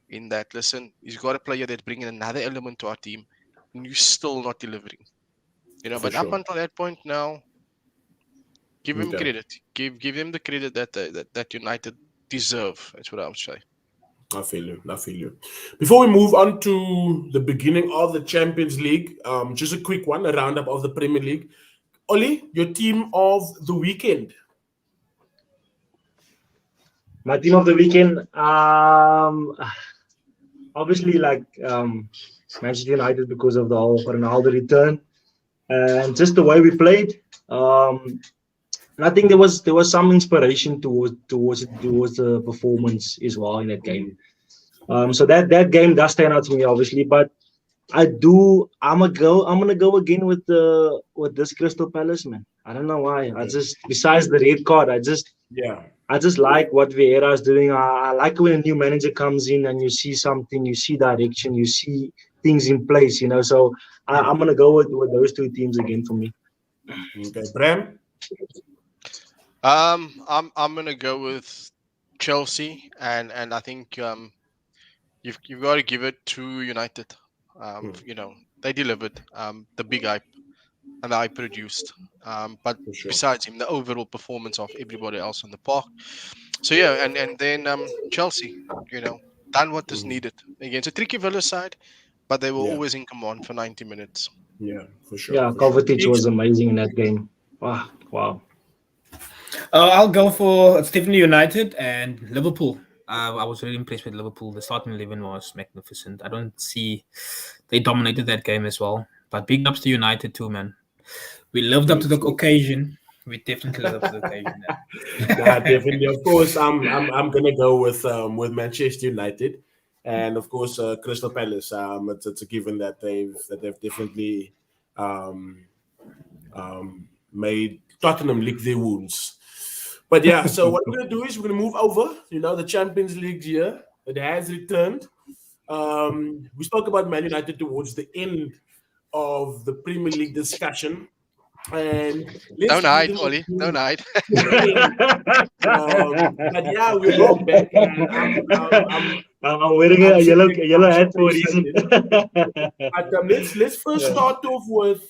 In that, listen, he's got a player that's bringing another element to our team, and you're still not delivering. You know, but up until that point now, give him credit. Give him the credit that United deserve. That's what I would say. I feel you. Before we move on to the beginning of the Champions League, just a quick one, a roundup of the Premier League. Oli, your team of the weekend. My team of the weekend, obviously, like Manchester United because of the whole Ronaldo return and just the way we played. And I think there was some inspiration towards the performance as well in that game. So that game does stand out to me, obviously. But I'm gonna go again with this Crystal Palace, man. I don't know why. Besides the red card, I just like what Vieira is doing. I like when a new manager comes in and you see something, you see direction, you see things in place, you know. So I'm gonna go with those two teams again for me. Okay, Bram. I'm gonna go with Chelsea, and I think you've got to give it to United. You know, they delivered the big hype and the hype produced. But besides him, the overall performance of everybody else on the park. So yeah, and then Chelsea, you know, done what is needed against a tricky Villa side, but they were always in command for 90 minutes. Yeah, for sure. Yeah, Kovacic was amazing in that game. Wow. I'll go for it's definitely United and Liverpool. I was really impressed with Liverpool. The starting 11 was magnificent. I don't see they dominated that game as well. But big ups to United too, man. We lived up to the occasion. We definitely lived up to the occasion. Nah, definitely. Of course, I'm gonna go with Manchester United, and of course Crystal Palace. It's a given that they've definitely um, made Tottenham lick their wounds. But yeah, so what we're gonna do is we're gonna move over. The Champions League year it has returned. We spoke about Man United towards the end of the Premier League discussion, and let's Don't hide, begin Ollie. with Don't hide. but yeah, we're all back, and I'm wearing I'm a super, yellow I'm hat super for a reason. excited. But let's first start off with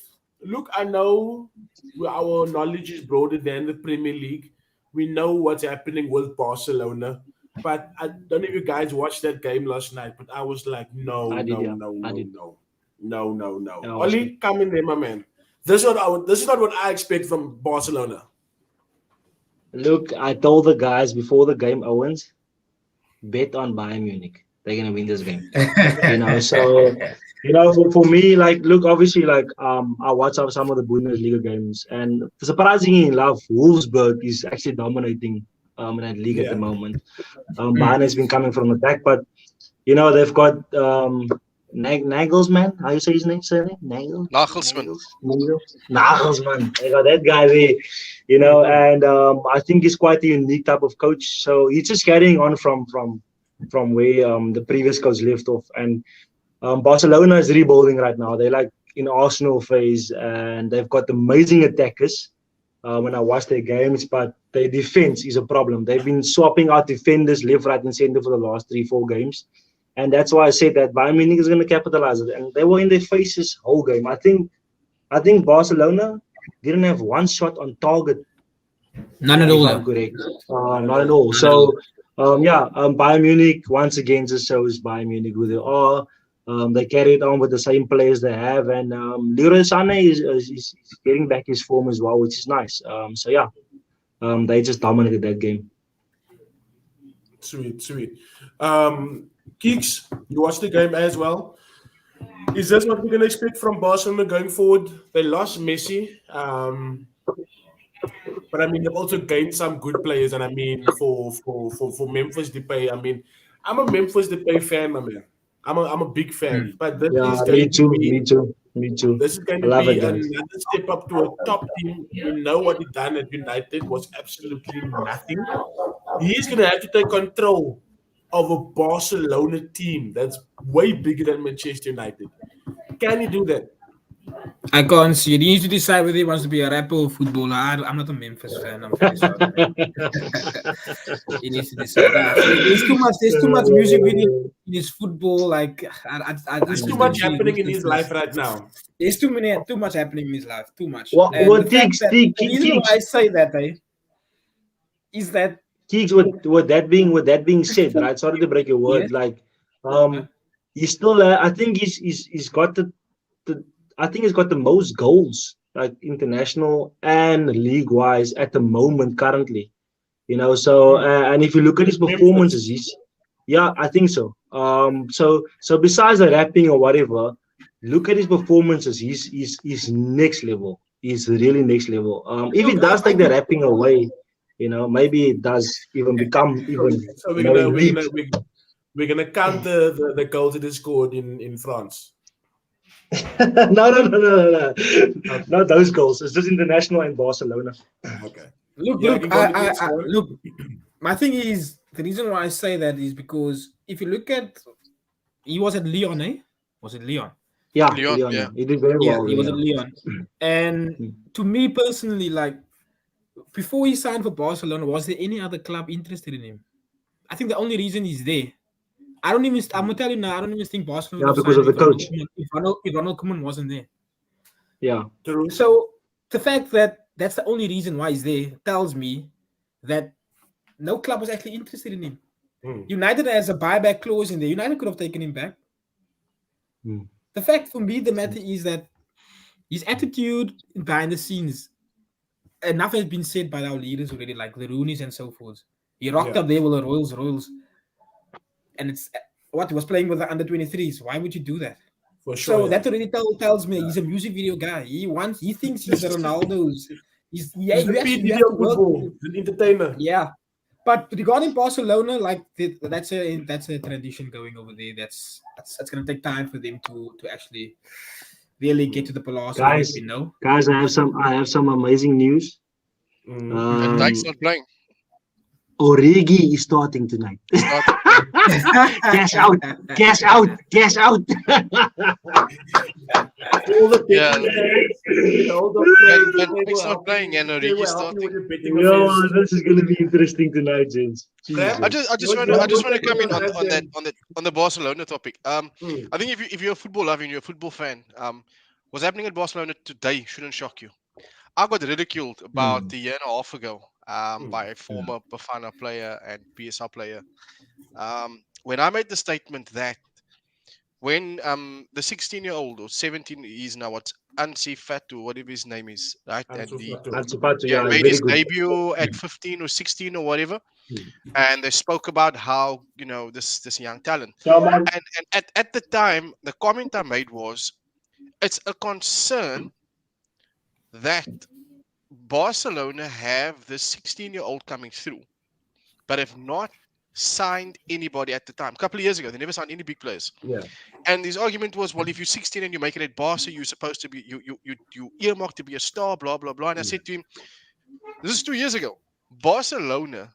look. I know our knowledge is broader than the Premier League. We know what's happening with Barcelona, but I don't know if you guys watched that game last night. But I was like, no, I did, no, yeah. no, I no, did. no, no, no, no. Yeah, I was Ollie, come in there, my man. This is not what I expect from Barcelona. Look, I told the guys before the game, Owens, bet on Bayern Munich. They're gonna win this game. So for me, like, look, obviously, like, I watch some of the Bundesliga games, and surprisingly enough, Wolfsburg is actually dominating in that league at the Yeah. moment. Bayern has been coming from attack, but they've got Nagelsmann. How you say his name? Surname? Nagelsmann. Nagelsmann. They got that guy there, and I think he's quite a unique type of coach. So he's just carrying on from where the previous coach left off. And Barcelona is rebuilding right now. They're like in Arsenal phase, and they've got amazing attackers. When I watch their games, but their defense is a problem. They've been swapping out defenders left, right, and center for the last 3-4 games. And that's why I said that Bayern Munich is going to capitalize it. And they were in their faces whole game. I think Barcelona didn't have one shot on target. None at all. If I'm correct. Not at all. So, Bayern Munich once again just shows Bayern Munich who they are. They carried on with the same players they have, and Leroy Sané is getting back his form as well, which is nice. They just dominated that game. Sweet. Keeks, you watched the game as well. Is this what we're going to expect from Barcelona going forward? They lost Messi, but I mean they've also gained some good players. And I mean for Memphis Depay, I mean I'm a Memphis Depay fan, my man. I'm a big fan, but this is going Me too. This is going I to love be it, guys. another step up to a top team. We know what he done at United was absolutely nothing. He's going to have to take control of a Barcelona team that's way bigger than Manchester United. Can he do that? I can't see it. He needs to decide whether he wants to be a rapper or footballer. I'm not a Memphis fan. I'm very sorry. He needs to decide. There's too much music video in his football. Like There's too much happening in his life right now. There's too much happening in his life. Too much. What The reason why I say that, is that Keeks, with that being said, right? Sorry to break your word. Yeah. Like, he's still. I think he's got he's got the most goals, like international and league wise, at the moment currently. So and if you look at his performances, I think so. So besides the rapping or whatever, look at his performances. He's next level. He's really next level. If he does take the rapping away, maybe it does even become even. So we're gonna count the goals that he scored in France. No. Not those goals. It's just international and Barcelona. Okay. Look. My thing is the reason why I say that is because if you look at, he was at Lyon, eh? Was it Lyon? Yeah, Lyon, yeah. He did very well. He was at Lyon. And to me personally, like before he signed for Barcelona, was there any other club interested in him? I think the only reason he's there. I'm gonna tell you now. I don't even think Barcelona. Yeah, because of the coach. If Ronald Koeman wasn't there. Yeah. So the fact that that's the only reason why he's there tells me that no club was actually interested in him. United has a buyback clause in there. United could have taken him back. The fact for me, the matter is that his attitude behind the scenes enough has been said by our leaders already, like the Rooneys and so forth. He rocked Yeah. up there with the Royals, and it's what he was playing with the under 23s. Why would you do that? For sure. So that already tells me he's a music video guy. He thinks he's the Ronaldo's. He's the PDD of football, an entertainer. Yeah. But regarding Barcelona, like that's a tradition going over there. That's gonna take time for them to actually really get to the philosophy. Guys, I have some amazing news. And Dyke's not playing. Origi is starting tonight. Cash out. Dyke's not playing, and Origi's starting. Yo, this is gonna be interesting tonight, gents. I just want to come in on the Barcelona topic. I think if you're a football lover and you're a football fan, what's happening at Barcelona today shouldn't shock you. I got ridiculed about a year and a half ago by a former Bafana player and PSL player. When I made the statement that when the 16-year-old or 17, he's now what's Ansi Fatu, whatever his name is, right? And he made his debut at 15 or 16 or whatever. And they spoke about how, this young talent. And at the time, the comment I made was, it's a concern that Barcelona have this 16-year-old coming through, but have not signed anybody at the time. A couple of years ago, they never signed any big players. Yeah. And his argument was, well, if you're 16 and you make it at Barca, you're supposed to be you earmarked to be a star, blah blah blah. And I said to him, this is 2 years ago. Barcelona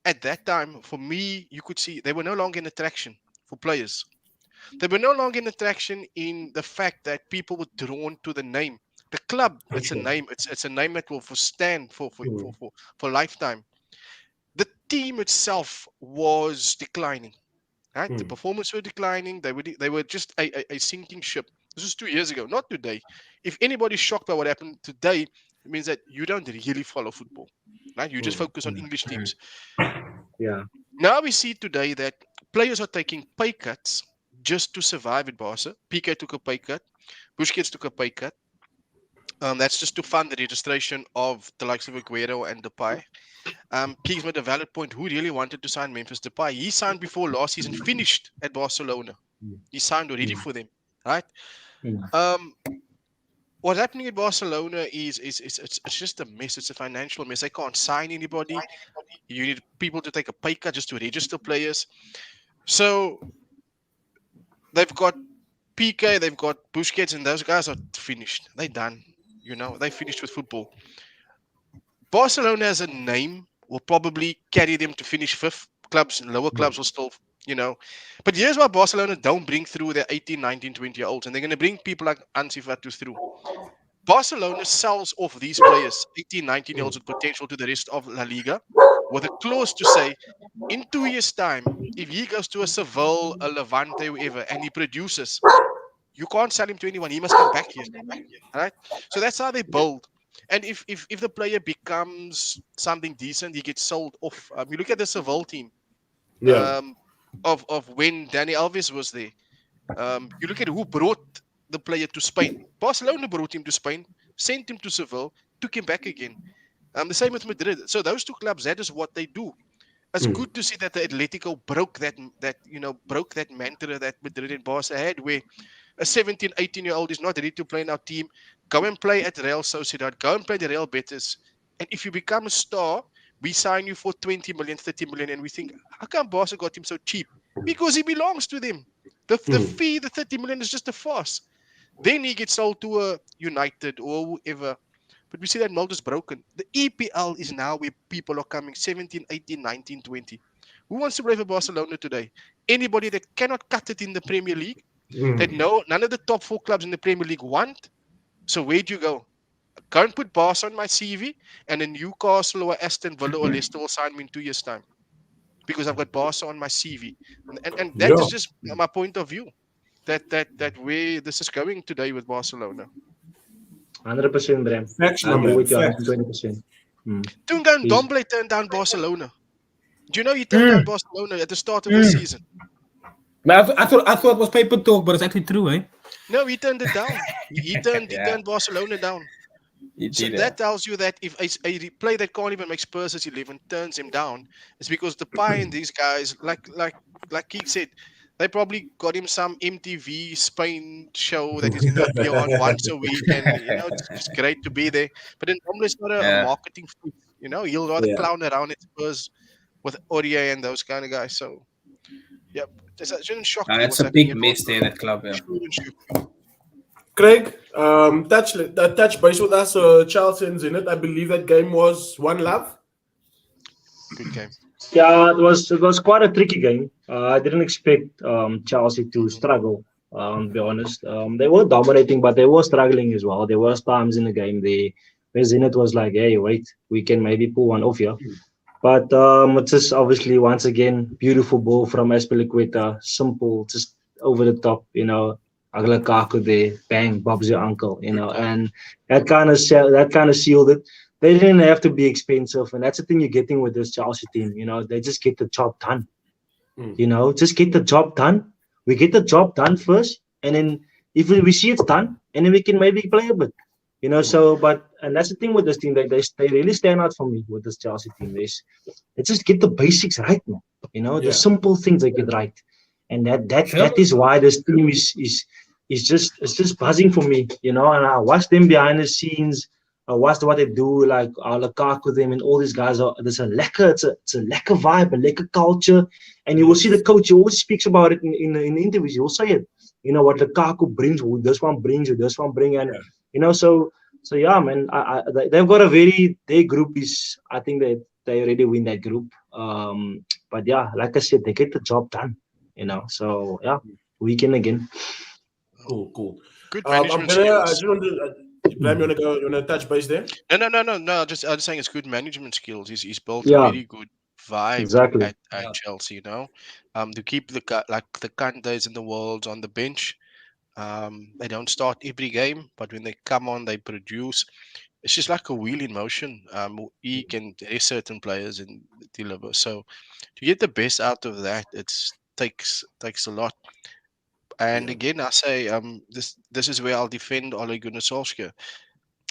at that time, for me, you could see they were no longer an attraction for players. They were no longer an attraction in the fact that people were drawn to the name. The club, it's a name. It's a name that will stand for lifetime. The team itself was declining. Right? The performance were declining. They were just a sinking ship. This was 2 years ago, not today. If anybody's shocked by what happened today, it means that you don't really follow football. Right? You just focus on English teams. Yeah. Now we see today that players are taking pay cuts just to survive at Barca. Piqué took a pay cut. Busquets took a pay cut. That's just to fund the registration of the likes of Aguero and Depay. Keeks made a valid point. Who really wanted to sign Memphis Depay? He signed before last season finished at Barcelona. He signed already for them, right? What's happening at Barcelona is it's just a mess. It's a financial mess. They can't sign anybody. You need people to take a pay cut just to register players. So they've got Piqué, they've got Busquets, and those guys are finished. They're done. They finished with football. Barcelona as a name will probably carry them to finish fifth. Clubs and lower clubs will still, But here's why Barcelona don't bring through their 18, 19, 20-year-olds. And they're going to bring people like Ansu Fatu through. Barcelona sells off these players, 18, 19-year-olds with potential to the rest of La Liga, with a clause to say, in 2 years' time, if he goes to a Seville, a Levante, whoever, and he produces, you can't sell him to anyone. He must come back here. Right? So that's how they build. And if the player becomes something decent, he gets sold off. You look at the Seville team of when Dani Alves was there. You look at who brought the player to Spain. Barcelona brought him to Spain, sent him to Seville, took him back again. The same with Madrid. So those two clubs, that is what they do. It's good to see that the Atletico broke that mantra that Madrid and Barca had, where a 17, 18-year-old is not ready to play in our team. Go and play at Real Sociedad. Go and play the Real Betis. And if you become a star, we sign you for 20 million, 30 million. And we think, how come Barca got him so cheap? Because he belongs to them. The fee, the 30 million, is just a farce. Then he gets sold to a United or whoever. But we see that mold is broken. The EPL is now where people are coming 17, 18, 19, 20. Who wants to play for Barcelona today? Anybody that cannot cut it in the Premier League? That none of the top 4 clubs in the Premier League want. So where do you go? Go and put Barca on my CV, and then Newcastle or Aston Villa or Leicester will sign me in 2 years' time because I've got Barca on my CV. And that is just my point of view. That where this is going today with Barcelona. 100%, Bram. Facts, I agree with you facts. 20%. Ndombele turned down Barcelona. Do you know he turned down Barcelona at the start of the season? But I thought it was paper talk, but it's actually true, eh? No, he turned it down. He turned Barcelona down. He So did that tells you that if a player that can't even make Spurs' 11 turns him down, it's because the pie in these guys, like Keith said, they probably got him some MTV Spain show that he's gonna appear on once a week, and it's just great to be there. But then normally it's not a Yeah. marketing feat, he'll rather Yeah. clown around at Spurs with Aurier and those kind of guys. So yeah, that shouldn't shock you It's what's a happening big at mess there, that club. Yeah. Shouldn't shoot. Craig, touch base with us. Chelsea's in it. I believe that game was 1-1. Good game. Yeah, it was quite a tricky game. I didn't expect Chelsea to struggle. To be honest, they were dominating, but they were struggling as well. There was times in the game where Zenit was like, "Hey, wait, we can maybe pull one off here." But it's just obviously once again beautiful ball from Espilicueta, simple, just over the top. Lukaku there, bang, Bob's your uncle. Good goal. And that kind of sealed it. They didn't have to be expensive, and that's the thing you're getting with this Chelsea team. They just get the job done. Just get the job done. We get the job done first, and then if we see it's done, and then we can maybe play a bit. And that's the thing with this team. They really stand out for me with this Chelsea team. They just get the basics right, man. The simple things they get right, and that is why this team is just buzzing for me. And I watch them behind the scenes. I watch what they do, like Lukaku them and all these guys. There's a lekker, it's a lekker vibe, a lekker culture, and you will see the coach. He always speaks about it in the interviews. He will say it. What Lukaku brings, who this one brings, who this one bring, and so yeah, man. They've got their group is. I think that they already win that group. But yeah, like I said, they get the job done. So yeah, weekend again. Cool. Good I'm management gonna. I skills. just want to. Bram, you wanna touch base there? No. I'm just saying it's good management skills. He's built a Yeah, very good vibe exactly. at Chelsea. To keep the Kantes in the world on the bench. They don't start every game, but when they come on, they produce. It's just like a wheel in motion. He can there's certain players and deliver. So to get the best out of that, it takes a lot. And again, I say this is where I'll defend Ole Gunnar Solskjaer.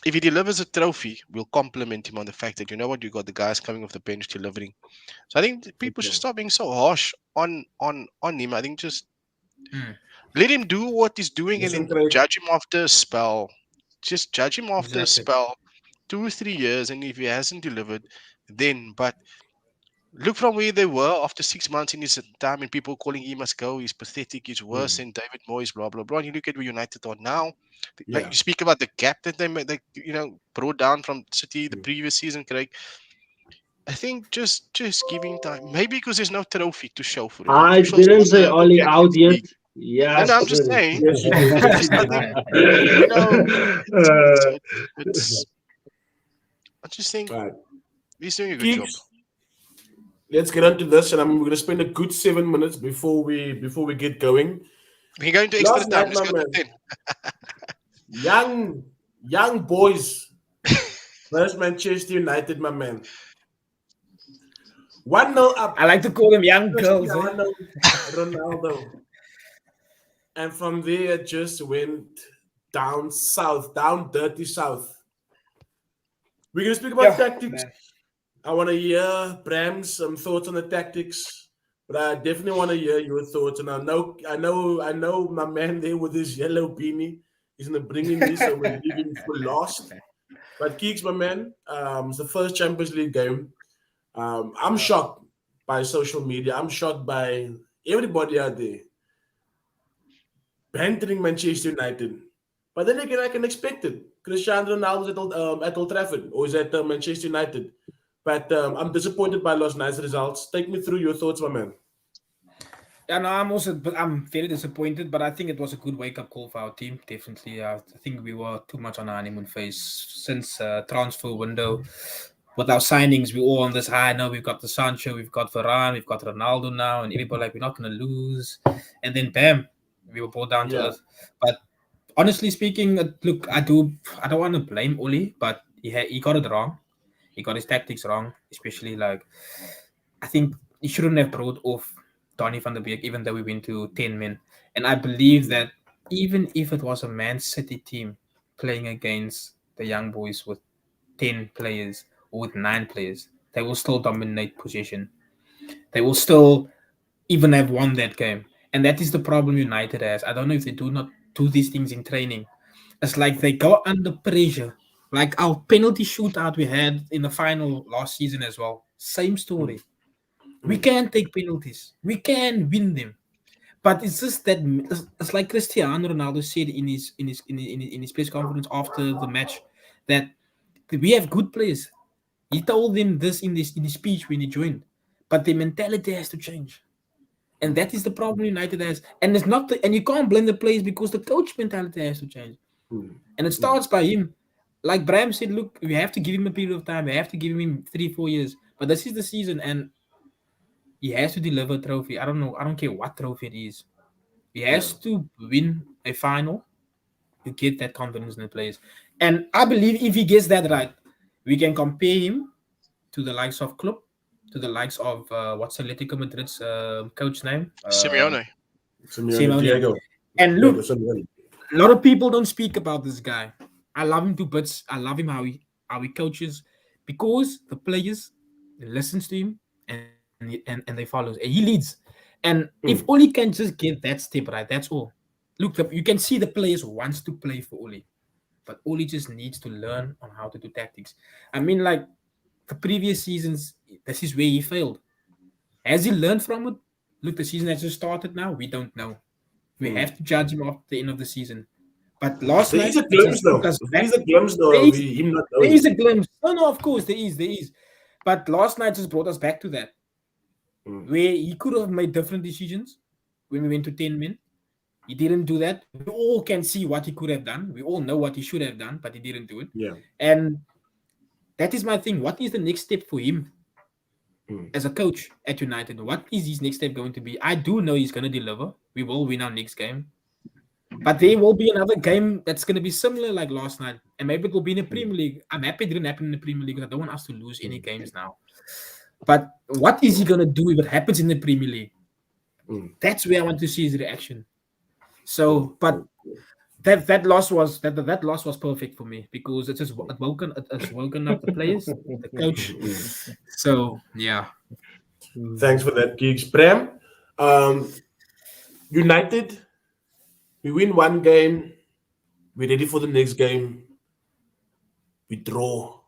If he delivers a trophy, we'll compliment him on the fact that you got the guys coming off the bench delivering. So I think people should stop being so harsh on him. I think just let him do what he's doing and then judge him after a spell. Just judge him after a spell, 2 or 3 years, and if he hasn't delivered, then. But look from where they were after 6 months in his time, and people calling he must go. He's pathetic. He's worse than David Moyes. Blah blah blah. And you look at where United are now. Like you speak about the gap that they brought down from City the previous season, Craig. I think just giving time. Maybe because there's no trophy to show for it. I didn't say Oli out yet. Yes. No, I'm just saying. Yes, you did. I just think, it's. I just think Right. he's doing a good job. Let's get onto this, and I'm going to spend a good 7 minutes before we get going. We're going to extra Last time. night, Let's go my to man. 10. Young boys. First Manchester United, my man. 1-0 up. I like to call them young girls. Ronaldo. And from there, it just went down south, down dirty south. We're going to speak about tactics. Man. I want to hear Bram's thoughts on the tactics, but I definitely want to hear your thoughts. And I know my man there with his yellow beanie is going to bring in this, so we're leaving for lost. But Keeks, my man, it's the first Champions League game. I'm shocked by social media. I'm shocked by everybody out there bantering Manchester United. But then again, I can expect it. Cristiano Ronaldo's at Old Trafford, or is at Manchester United. But I'm disappointed by last night's results. Take me through your thoughts, my man. Yeah, no, I'm very disappointed, but I think it was a good wake-up call for our team. Definitely, I think we were too much on our honeymoon phase since transfer window. With our signings, we're all on this high. Now we've got the Sancho, we've got Varane, we've got Ronaldo now, and everybody like we're not going to lose. And then bam, we were brought down to earth. But honestly speaking, look, I don't want to blame Oli, but he got it wrong. He got his tactics wrong, especially I think he shouldn't have brought off Donny van der Beek, even though we went to 10 men. And I believe that even if it was a Man City team playing against the young boys with 10 players or with 9 players, they will still dominate possession. They will still even have won that game. And that is the problem United has. I don't know if they do not do these things in training. It's like they go under pressure. Like our penalty shootout we had in the final last season as well. Same story. We can take penalties. We can win them. But it's just that it's like Cristiano Ronaldo said in his press conference after the match that we have good players. He told them this in his speech when he joined, but the mentality has to change, and that is the problem United has. And it's not and you can't blame the players because the coach mentality has to change, and it starts by him. Like Bram said, look, we have to give him a period of time. We have to give him 3-4 years, but this is the season, and he has to deliver a trophy. I don't know. I don't care what trophy it is. He has to win a final to get that confidence in the players. And I believe if he gets that right, we can compare him to the likes of Klopp, to the likes of what's Atletico Madrid's coach name? Simeone. Simeone, Diego. And look, Simeone. a lot of people don't speak about this guy. I love him to bits. I love him how he coaches because the players listens to him and they follow. And he leads. And if Oli can just get that step right, that's all. Look, you can see the players wants to play for Oli, but Oli just needs to learn on how to do tactics. I mean, like the previous seasons, this is where he failed. Has he learned from it? Look, the season has just started now. We don't know. We have to judge him after the end of the season. But last night, There is a glimpse, though. There is a glimpse, though. There is- Him not there knowing. is a glimpse. No, of course there is. But last night just brought us back to that, where he could have made different decisions when we went to 10 men. He didn't do that. We all can see what he could have done. We all know what he should have done, but he didn't do it. Yeah. And that is my thing. What is the next step for him as a coach at United? What is his next step going to be? I do know he's going to deliver. We will win our next game. But there will be another game that's going to be similar like last night. And maybe it will be in the Premier League. I'm happy it didn't happen in the Premier League because I don't want us to lose any games now. But what is he going to do if it happens in the Premier League? That's where I want to see his reaction. So, but that loss was perfect for me because it's woken up the players, the coach. So yeah. Thanks for that, Geeks. Bram, United, we win one game, we're ready for the next game, we draw,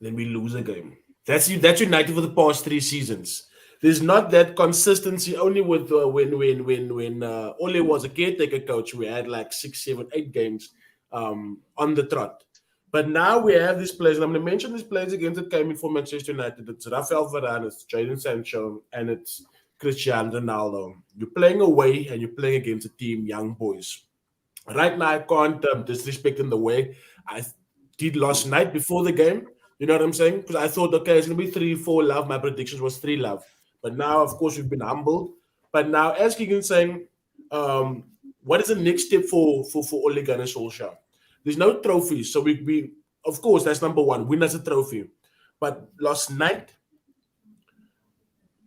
then we lose a game. That's United for the past 3 seasons. There's not that consistency. Only with when Ole was a caretaker coach, we had like 6, 7, 8 games on the trot. But now we have these players, and I'm going to mention these players again that came in for Manchester United. It's Rafael Varane, it's Jadon Sancho, and it's Cristiano Ronaldo. You're playing away and you're playing against a team, young boys. Right now, I can't disrespect in the way I did last night before the game. You know what I'm saying? Because I thought, okay, it's going to be 3-4 love. My predictions was 3 love. But now, of course, we've been humbled. But now, as Keegan's saying, what is the next step for Ole Gunnar Solskjaer? There's no trophies. So we of course, that's number one. Win as a trophy. But last night,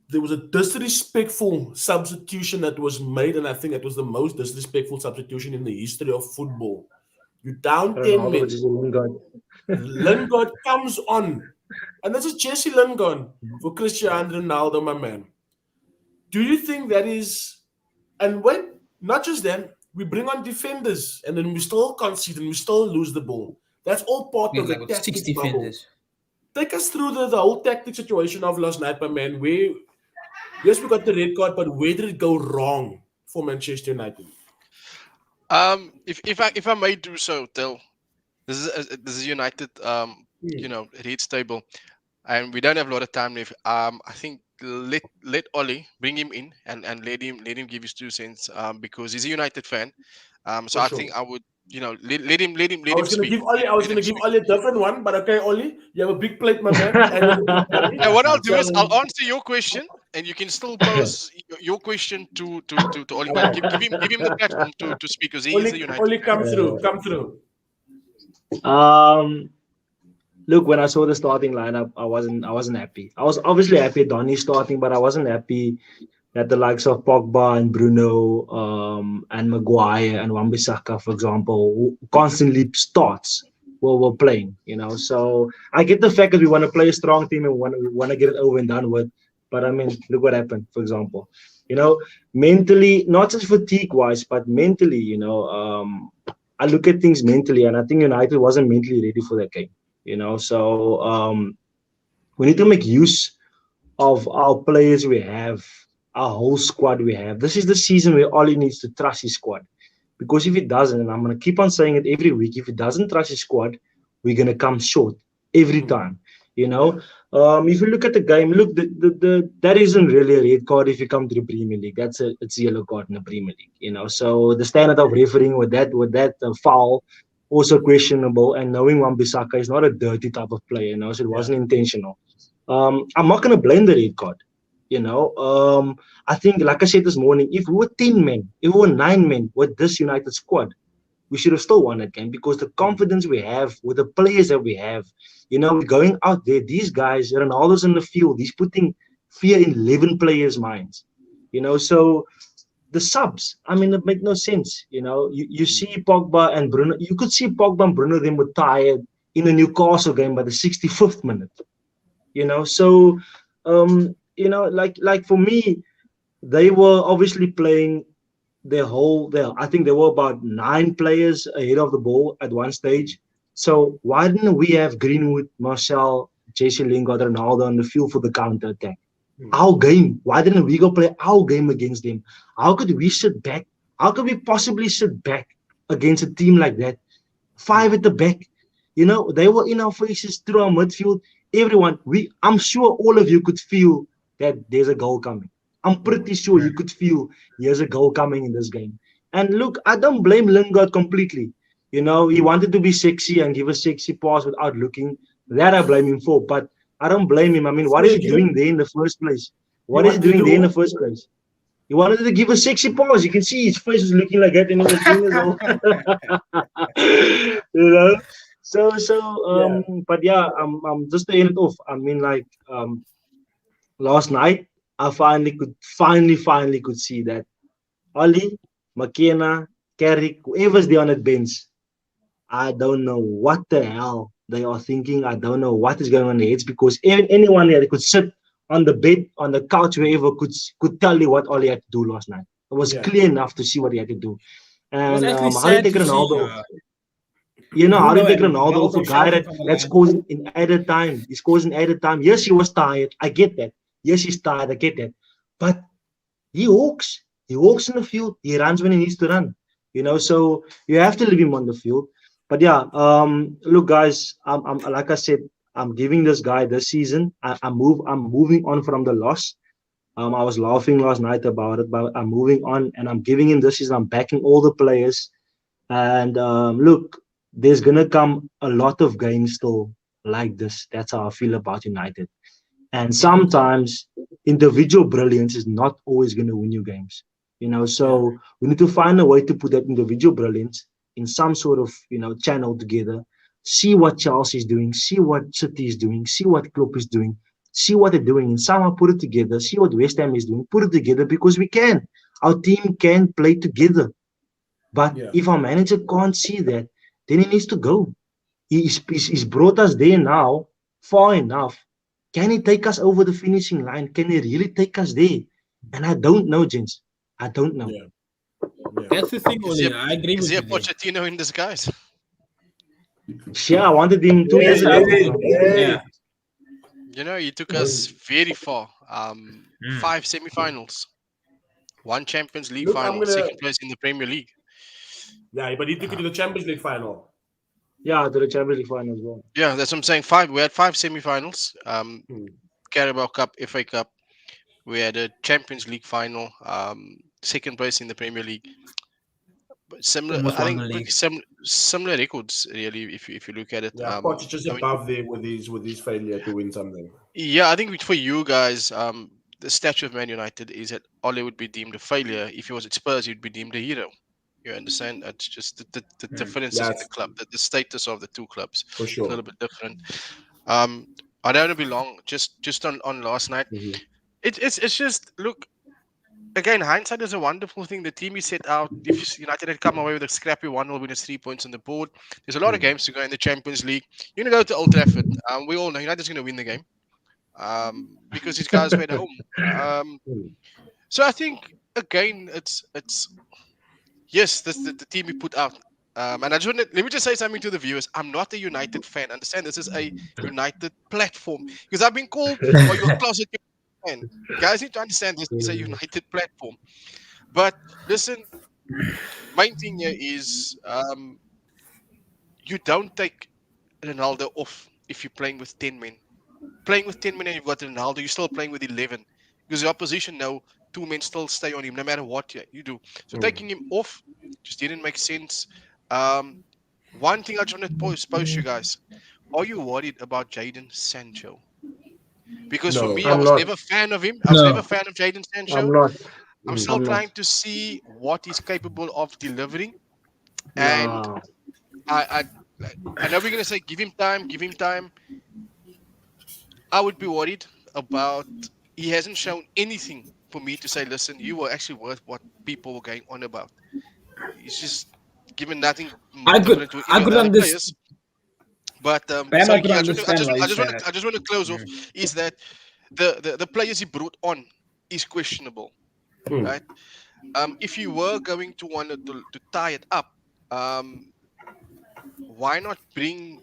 there was a disrespectful substitution that was made. And I think it was the most disrespectful substitution in the history of football. You're down 10 minutes. Lingard comes on. And this is Jesse Lingard for Cristiano Ronaldo, my man. Do you think that is... And when, not just then, we bring on defenders and then we still concede and we still lose the ball. That's all part of the like tactics 6 bubble. defenders. Take us through the whole tactic situation of last night, my man. Yes, we got the red card, but where did it go wrong for Manchester United? If I may do so, Tel, this is United, Redz Table, and we don't have a lot of time left. I think let Oli bring him in and let him give his 2 cents because he's a United fan. So I think I would let him speak. I was going to give Oli a different one, but okay, Oli, you have a big plate, my man. And what I'll do is I'll answer your question, and you can still pose your question to Oli. But give him the platform to speak because he is a United. Oli, come through. Look, when I saw the starting lineup, I wasn't happy. I was obviously happy Donny starting, but I wasn't happy that the likes of Pogba and Bruno and Maguire and Wan-Bissaka, for example, who constantly starts were playing. So I get the fact that we want to play a strong team and want to get it over and done with. But I mean, look what happened, for example. Mentally, not just fatigue-wise, but mentally, I look at things mentally, and I think United wasn't mentally ready for that game. So we need to make use of our players we have, our whole squad we have. This is the season where Ollie needs to trust his squad. Because if he doesn't, and I'm going to keep on saying it every week, if he doesn't trust his squad, we're going to come short every time. If you look at the game, look, that isn't really a red card if you come to the Premier League. It's a yellow card in the Premier League. So the standard of refereeing with that foul also questionable. And knowing Wan-Bissaka is not a dirty type of player, so it wasn't intentional. I'm not going to blame the red card. I think, like I said this morning, if we were 10 men, if we were 9 men with this United squad, we should have still won that game because the confidence we have with the players that we have, we're going out there. These guys, Ronaldo's in the field, he's putting fear in 11 players' minds. So the subs, I mean, it makes no sense. You see Pogba and Bruno, you could see Pogba and Bruno, them were tired in the Newcastle game by the 65th minute. So like for me, they were obviously playing I think there were about 9 players ahead of the ball at one stage. So why didn't we have Greenwood, Martial, Jesse Lingard, Ronaldo on the field for the counter attack? Our game. Why didn't we go play our game against them? How could we sit back? How could we possibly sit back against a team like that? 5 at the back. They were in our faces through our midfield. Everyone, I'm sure all of you could feel that there's a goal coming. I'm pretty sure you could feel there's a goal coming in this game. And look, I don't blame Lingard completely. He wanted to be sexy and give a sexy pass without looking. That I blame him for. But I don't blame him. I mean, what is he doing there in the first place? What is he doing there in the first place? He wanted to give a sexy pass. You can see his face was looking like that and he was doing it all. But yeah, I'm just to end it off. I mean, like last night, I finally could see that Ollie, McKenna, Carrick, whoever's there on that bench, I don't know what the hell they are thinking. I don't know what is going on in their heads because anyone there could sit on the bed, on the couch, wherever could tell you what Ollie had to do last night. It was clear enough to see what he had to do. And how do you take Ronaldo? How do you take Ronaldo off a guy that scores in added time? He scores in added time. Yes, he was tired. I get that. Yes, he's tired. I get that. But he walks. He walks in the field. He runs when he needs to run. So you have to leave him on the field. But yeah, look, guys, I'm like I said, I'm giving this guy this season. I'm moving on from the loss. I was laughing last night about it, but I'm moving on and I'm giving him this season. I'm backing all the players. And look, there's gonna come a lot of games still like this. That's how I feel about United. And sometimes individual brilliance is not always gonna win you games. So we need to find a way to put that individual brilliance in some sort of channel together. See what Chelsea is doing. See what City is doing. See what Klopp is doing. See what they're doing, and somehow put it together. See what West Ham is doing. Put it together because we can. Our team can play together. But if our manager can't see that, then he needs to go. He's brought us there now, far enough. Can he take us over the finishing line? Can he really take us there? And I don't know, gents. I don't know. That's the thing, Oli. I agree with Is he you. a Pochettino in disguise? Yeah, I wanted him 2 years ago. Yeah. He took us very far. 5 semi-finals, 1 Champions League final, 2nd place in the Premier League. Yeah, but he took it to the Champions League final. Yeah, to the Champions League final as well. Yeah, that's what I'm saying. 5. We had 5 semi-finals. Carabao Cup, FA Cup. We had a Champions League final. 2nd place in the Premier League. But similar, I think, similar records really. If you look at it, Poch just above there with his failure to win something. Yeah, I think for you guys, the statue of Man United is that Ole would be deemed a failure. If he was at Spurs, he'd be deemed a hero. You understand? That's just the differences in the club. The status of the two clubs For sure. is a little bit different. I don't want to be long. Just on last night. It's just look. again, hindsight is a wonderful thing. The team he set out, if United had come away with a scrappy 1-0 win, 3 points on the board, there's a lot of games to go in the Champions League. You're going to go to Old Trafford. We all know United's going to win the game because these guys were at home. So I think, again, it's yes, this the team he put out. And I just want to, let me just say something to the viewers. I'm not a United fan. Understand, this is a United platform because I've been called, "Oh, you're a closet fan." Guys need to understand this is a United platform. But listen, main thing here is you don't take Ronaldo off if you're playing with 10 men. Playing with 10 men and you've got Ronaldo, you're still playing with 11 because the opposition know 2 men still stay on him no matter what you do. So taking him off just didn't make sense. One thing I just want to pose you guys: are you worried about Jadon Sancho? Because for No. me, I I'm was not. never a fan of him. I was never a fan of Jadon I'm Sancho. not. I'm still I'm not. trying to see what he's capable of delivering. And Nah. I know we're gonna say give him time, give him time. I would be worried about he hasn't shown anything for me to say, listen, you were actually worth what people were going on about. He's just given nothing different to any I of could the other understand. players. But Bam, I sorry, could King, understand why I he's just want sad. to close off is that the players he brought on is questionable, right? If you were going to want to tie it up, um, why not bring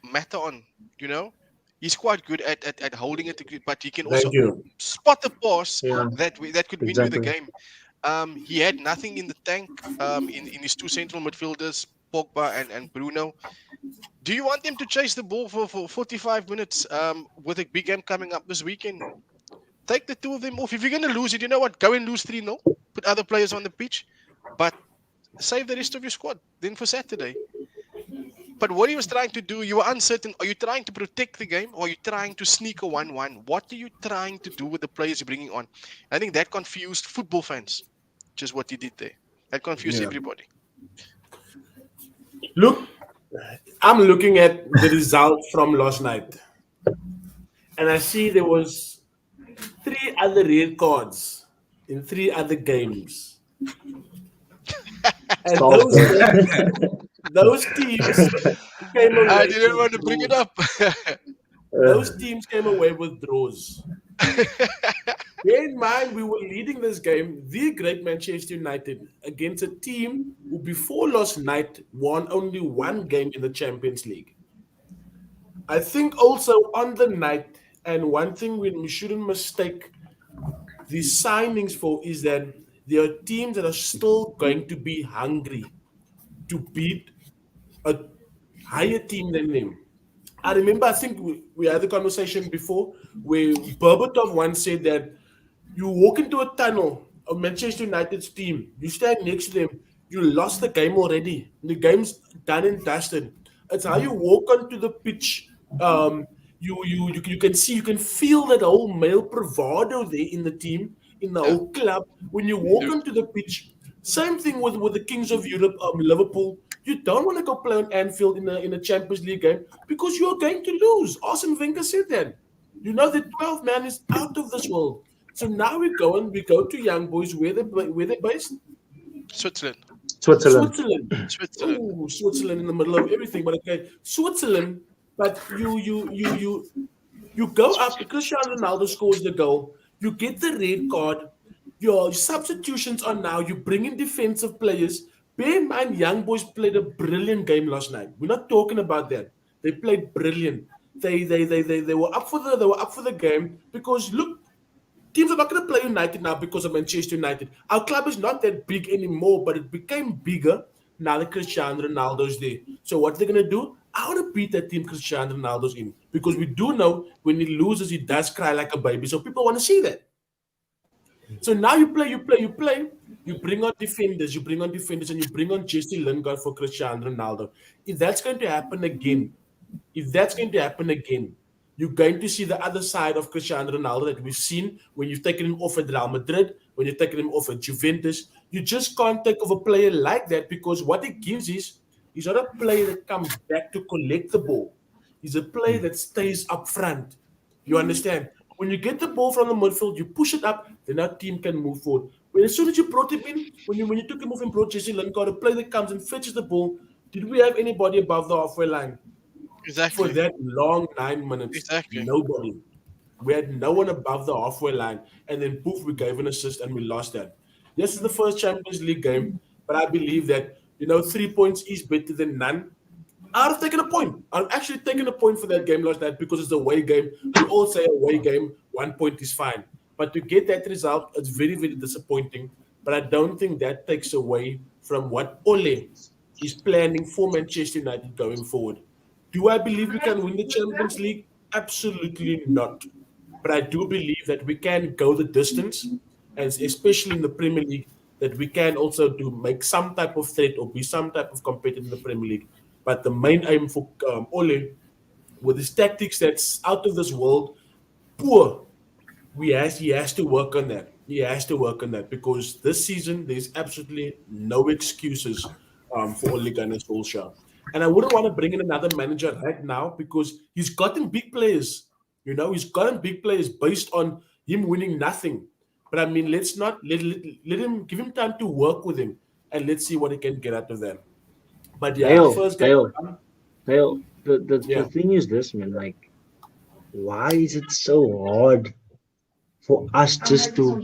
Mata on? You know, he's quite good at holding it, but he can also Thank you. spot the pass Yeah. that could win you the Exactly. game. He had nothing in the tank in his two central midfielders, Pogba and Bruno. Do you want them to chase the ball for 45 minutes with a big game coming up this weekend? Take the two of them off. If you're going to lose it, you know what? Go and lose 3-0. Put other players on the pitch. But save the rest of your squad then for Saturday. But what he was trying to do, you were uncertain. Are you trying to protect the game or are you trying to sneak a 1-1? What are you trying to do with the players you're bringing on? I think that confused football fans, which is what he did there. That confused Yeah. everybody. Look, I'm looking at the result from last night, and I see there was 3 other red cards in 3 other games, and Sounds good. those teams came I away didn't with want to bring it draws. up. Those teams came away with draws. Bear in mind, we were leading this game, the great Manchester United, against a team who, before last night, won only 1 game in the Champions League. I think also on the night, and one thing we shouldn't mistake the signings for is that there are teams that are still going to be hungry to beat a higher team than them. I remember, I think we had the conversation before where Berbatov once said that you walk into a tunnel of Manchester United's team, you stand next to them, you lost the game already. The game's done and dusted. It's how you walk onto the pitch. Um, you can see, you can feel that whole male bravado there in the team, in the Yeah. whole club. When you walk onto the pitch, same thing with the Kings of Europe, Liverpool. You don't want to go play on Anfield in a Champions League game because you're going to lose. Arsene Wenger said that. You know the 12 man is out of this world. So now we go to young boys where they're based. Switzerland. Switzerland. Switzerland. Switzerland. Oh, Switzerland in the middle of everything. But okay, Switzerland. But you go up. Cristiano Ronaldo scores the goal. You get the red card. Your substitutions are now. You bring in defensive players. Bear in mind, young boys played a brilliant game last night. We're not talking about that. They played brilliant. They were up for the game because look, teams are not going to play United now because of Manchester United. Our club is not that big anymore, but it became bigger now that Cristiano Ronaldo's there. So what they're going to do? I want to beat that team Cristiano Ronaldo's in because we do know when he loses, he does cry like a baby. So people want to see that. So now you play. You bring on defenders, and you bring on Jesse Lingard for Cristiano Ronaldo. If that's going to happen again, if that's going to happen again, you're going to see the other side of Cristiano Ronaldo that we've seen when you've taken him off at Real Madrid, when you've taken him off at Juventus. You just can't take off a player like that because what it gives is he's not a player that comes back to collect the ball. He's a player that stays up front. You understand? When you get the ball from the midfield, you push it up, then our team can move forward. When as soon as you brought him in, when you took him off and brought Jesse Lingard, a player that comes and fetches the ball, did we have anybody above the halfway line for Exactly. that long 9 minutes? Exactly. Nobody. We had no one above the halfway line, and then poof, we gave an assist and we lost that. This is the first Champions League game, but I believe that 3 points is better than none. I'd have taken a point. I'm actually taking a point for that game last night because it's a away game. We all say away game, 1 point is fine. But to get that result, it's very, very disappointing. But I don't think that takes away from what Ole is planning for Manchester United going forward. Do I believe we can win the Champions League? Absolutely not. But I do believe that we can go the distance, and especially in the Premier League, that we can also do make some type of threat or be some type of competitor in the Premier League. But the main aim for Ole, with his tactics that's out of this world, poor, he has to work on that. He has to work on that because this season there's absolutely no excuses for Ole Gunnar Solskjaer. And I wouldn't want to bring in another manager right now because he's gotten big players. He's gotten big players based on him winning nothing. But I mean, let's not let him give him time to work with him and let's see what he can get out of that. But yeah, Dale, first game. Dale, the Yeah. thing is this, man. Like, why is it so hard for us just to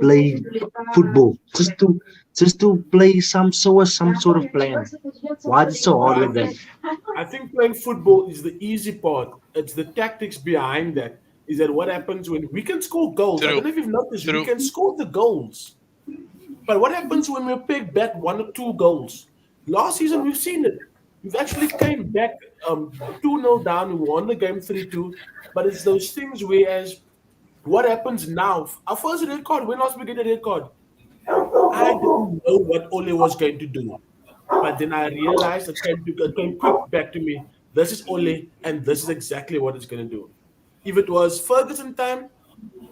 play football, just to play some sort of plan? Why is it so hard like that? I think playing football is the easy part. It's the tactics behind that. Is that what happens when we can score goals? I True. don't know if you've noticed, we True. can score the goals. But what happens when we pick back 1 or 2 goals? Last season, we've seen it. We've actually came back 2-0 down. We won the game 3-2. But it's those things whereas what happens now? Our first red card, when last we get a red card? I didn't know what Ole was going to do. But then I realized it came quick back to me. This is Ole, and this is exactly what it's going to do. If it was Ferguson time,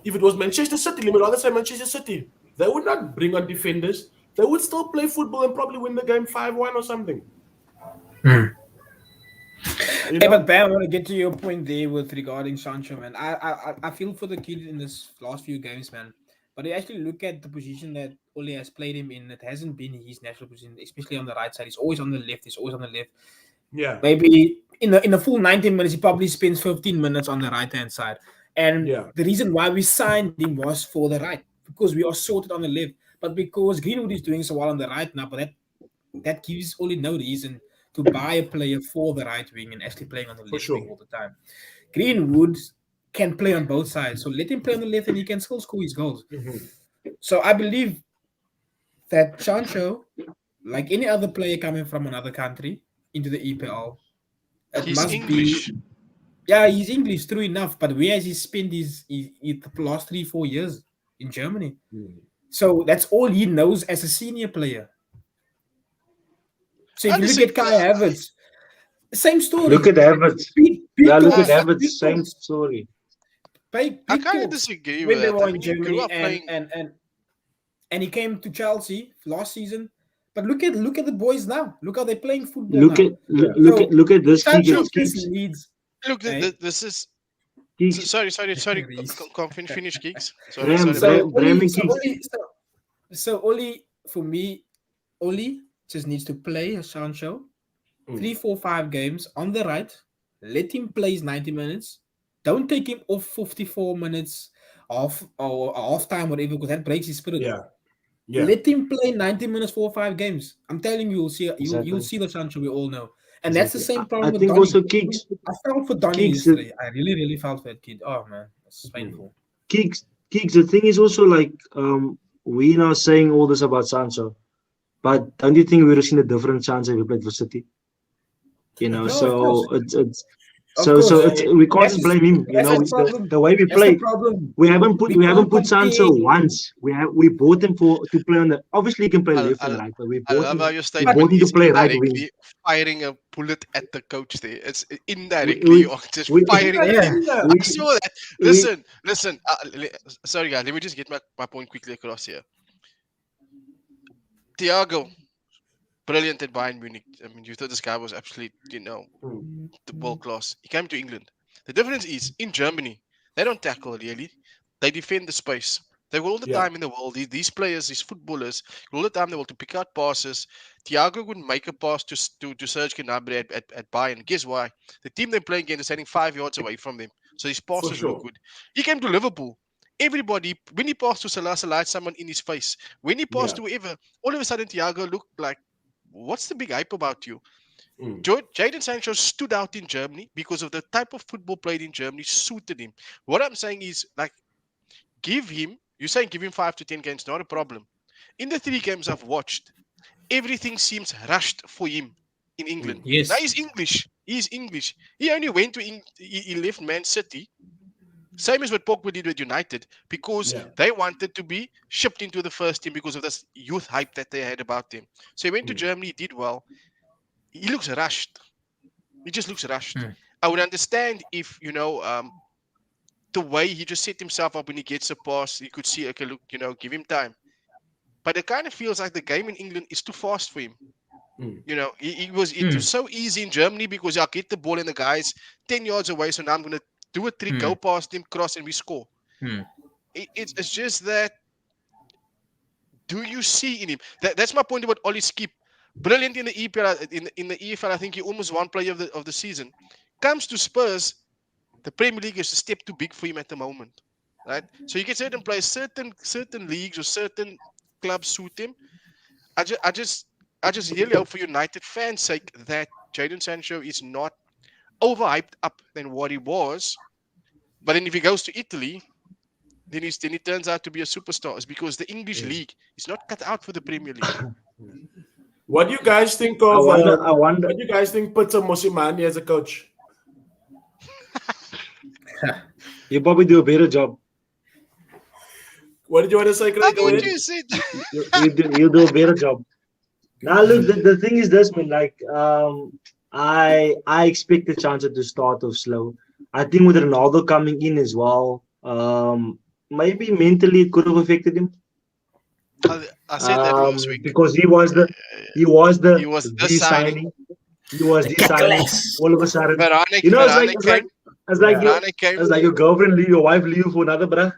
if it was Manchester City, let me rather say Manchester City, they would not bring on defenders. They would still play football and probably win the game 5-1 or something. You Hey, know? but Bam, I want to get to your point there with regarding Sancho, man. I feel for the kid in this last few games, man. But you actually look at the position that Ole has played him in, it hasn't been his natural position, especially on the right side. He's always on the left. He's always on the left. Yeah. Maybe in the full 90 minutes, he probably spends 15 minutes on the right hand side. And Yeah. the reason why we signed him was for the right, because we are sorted on the left. But because Greenwood is doing so well on the right now, but that gives Ole no reason to buy a player for the right wing and actually playing on the left sure. wing all the time. Greenwood can play on both sides, so let him play on the left and he can still score his goals. So I believe that Sancho, like any other player coming from another country into the EPL, it He's must English. be. Yeah, he's English, true enough, but where has he spent his the last 3-4 years in Germany? So that's all he knows as a senior player. So if you look at Kai Havertz, same story. Look at Havertz. Big Look at talks, Havertz. big Same talks. story. Big I kind of talks disagree when with they that. were I in mean, he grew Germany up playing. and he came to Chelsea last season. But look at the boys now. Look how they're playing football Look now. at look at this Sancho kid. just needs. Look, Hey. this is. Keeks. Sorry. Reece. Can't finish, Geeks. Bram, Sorry. Bram. Brandon So Oli, for me, Oli just needs to play Sancho 3, 4, 5 games on the right. Let him play his 90 minutes. Don't take him off 54 minutes off or half time, whatever, because that breaks his spirit. Yeah. Let him play 90 minutes, 4 or 5 games. I'm telling you, you'll see the Sancho we all know. And that's the same problem I with think Donny. also Keeks. I felt for Donny yesterday. I really, really felt for that kid. Oh man, it's painful. Keeks. The thing is also like we now saying all this about Sancho, but don't you think we would have seen a different Sancho if we played for City? No, So of course. it's Of so course. so it's we can't just blame him. That's the problem. The way we That's play. the problem. We haven't put can't Sancho compare. once. We bought him to play on the. Obviously, he can play left and right, but we I bought love him. how your We statement bought him to is play right wing. indirectly firing a bullet at the coach there. It's indirectly you're just firing at him. I saw that. Listen. Sorry, guys. Let me just get my point quickly across here. Thiago, brilliant at Bayern Munich. I mean, you thought this guy was absolutely, the world class. He came to England. The difference is in Germany, they don't tackle really. They defend the space. They've got all the time in the world. These players, these footballers, all the time in the world to pick out passes. Thiago wouldn't make a pass to Serge Gnabry at Bayern. Guess why? The team they're playing against is standing 5 yards away from them. So his passes look good. He came to Liverpool. Everybody, when he passed to Salah had someone in his face. When he passed to whoever, all of a sudden Thiago looked like, what's the big hype about you? Jadon Sancho stood out in Germany because of the type of football played in Germany suited him. What I'm saying is, like, you're saying give him 5 to 10 games, not a problem. In the 3 games I've watched, everything seems rushed for him in England. Yes. Now he's English. He's English. He only went to he left Man City. Same as what Pogba did with United, because they wanted to be shipped into the first team because of this youth hype that they had about him. So he went to Germany, did well. He looks rushed. He just looks rushed. I would understand if, the way he just set himself up when he gets a pass, you could see, okay, look, give him time. But it kind of feels like the game in England is too fast for him. It was so easy in Germany because I'll get the ball and the guy's 10 yards away, so now I'm going to do a trick, go past him, cross, and we score. It's just that, do you see in him? That's my point about Ollie Skip. Brilliant in the EPL, in the EFL, I think he almost won player of the season. Comes to Spurs, the Premier League is a step too big for him at the moment, right? So you get certain players, certain leagues or certain clubs suit him. I just really hope for United fans' sake that Jadon Sancho is not overhyped up than what he was. But then if he goes to Italy, then he turns out to be a superstar. It's because the English league is not cut out for the Premier League. What do you guys think of? I wonder. What do you guys think Peter Mosimane as a coach? You probably do a better job. What did you want to say, Craig? I thought you said. You do a better job. Now look, the thing is this, man. Like, I expect the Chancer to start off slow. I think with Ronaldo coming in as well, maybe mentally it could have affected him. I said that last week because he was the signing. He was the signing. All of a sudden, it's like your girlfriend leave, your wife leave for another bruh.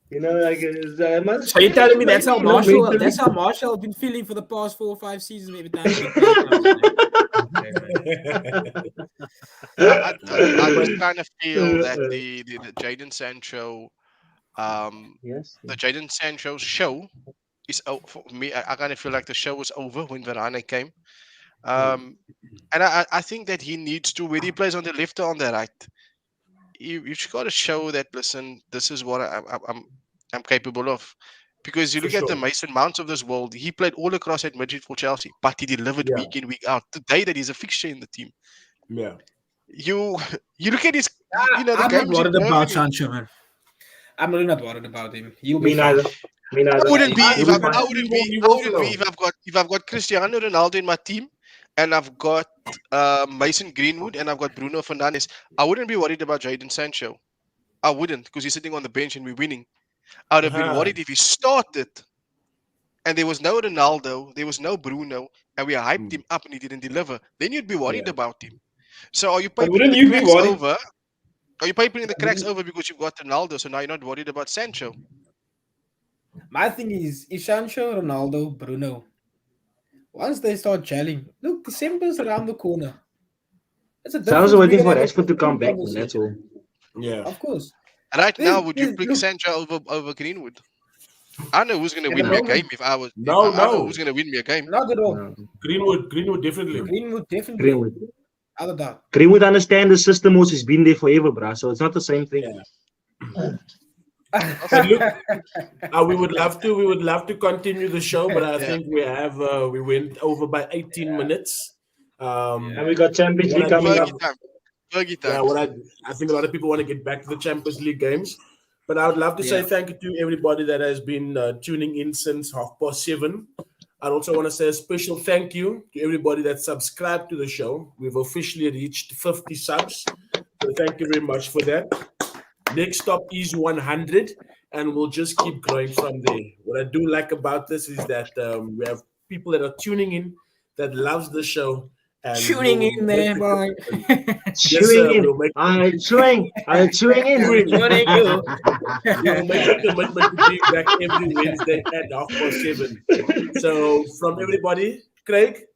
So you're telling me that's how Marshall has been feeling for the past 4 or 5 seasons every time. I just kind of feel that the Jadon Sancho, the Jadon Sancho show is for me. I kind of feel like the show was over when Varane came, and I think that he needs to, whether he plays on the left or on the right, you've got to show that, listen, this is what I'm capable of. Because you look at the Mason Mounts of this world, he played all across at Madrid for Chelsea, but he delivered week in, week out. Today that he's a fixture in the team. Yeah. You look at his, I'm not worried about Sancho, man. I'm really not worried about him. He'll be neither. I wouldn't be if I've got Cristiano Ronaldo in my team and I've got Mason Greenwood and I've got Bruno Fernandes. I wouldn't be worried about Jadon Sancho. I wouldn't, because he's sitting on the bench and we're winning. I would have been worried if he started and there was no Ronaldo, there was no Bruno, and we hyped him up and he didn't deliver. Then you'd be worried about him. So are you piping the cracks over? Are you piping the cracks over because you've got Ronaldo, so now you're not worried about Sancho? My thing is Sancho, Ronaldo, Bruno. Once they start gelling, look, December's around the corner. Sounds waiting for Rashford to come back, man, that's all. Yeah. Of course. Right now, would you pick Sancho over Greenwood? I know who's going to win me a game if I was. No. I know who's going to win me a game. Not at all. No. Greenwood definitely. Greenwood. Other than that. Greenwood understand the system also has been there forever, bruh. So it's not the same thing. Yeah. Look, we would love to continue the show, but I think we went over by 18 minutes. And we got Champions League coming up. Fergie time. Yeah, I think a lot of people want to get back to the Champions League games, but I would love to say thank you to everybody that has been tuning in since 7:30. I'd also want to say a special thank you to everybody that subscribed to the show. We've officially reached 50 subs, so thank you very much for that. Next stop is 100, and we'll just keep growing from there. What I do like about this is that we have people that are tuning in that loves the show, And Tuning we'll in there, make boy. Chewing in. we'll make Chewing in. Chewing. Tuning you. We'll make a commitment to be back every Wednesday at 7:30. So, from everybody, Craig,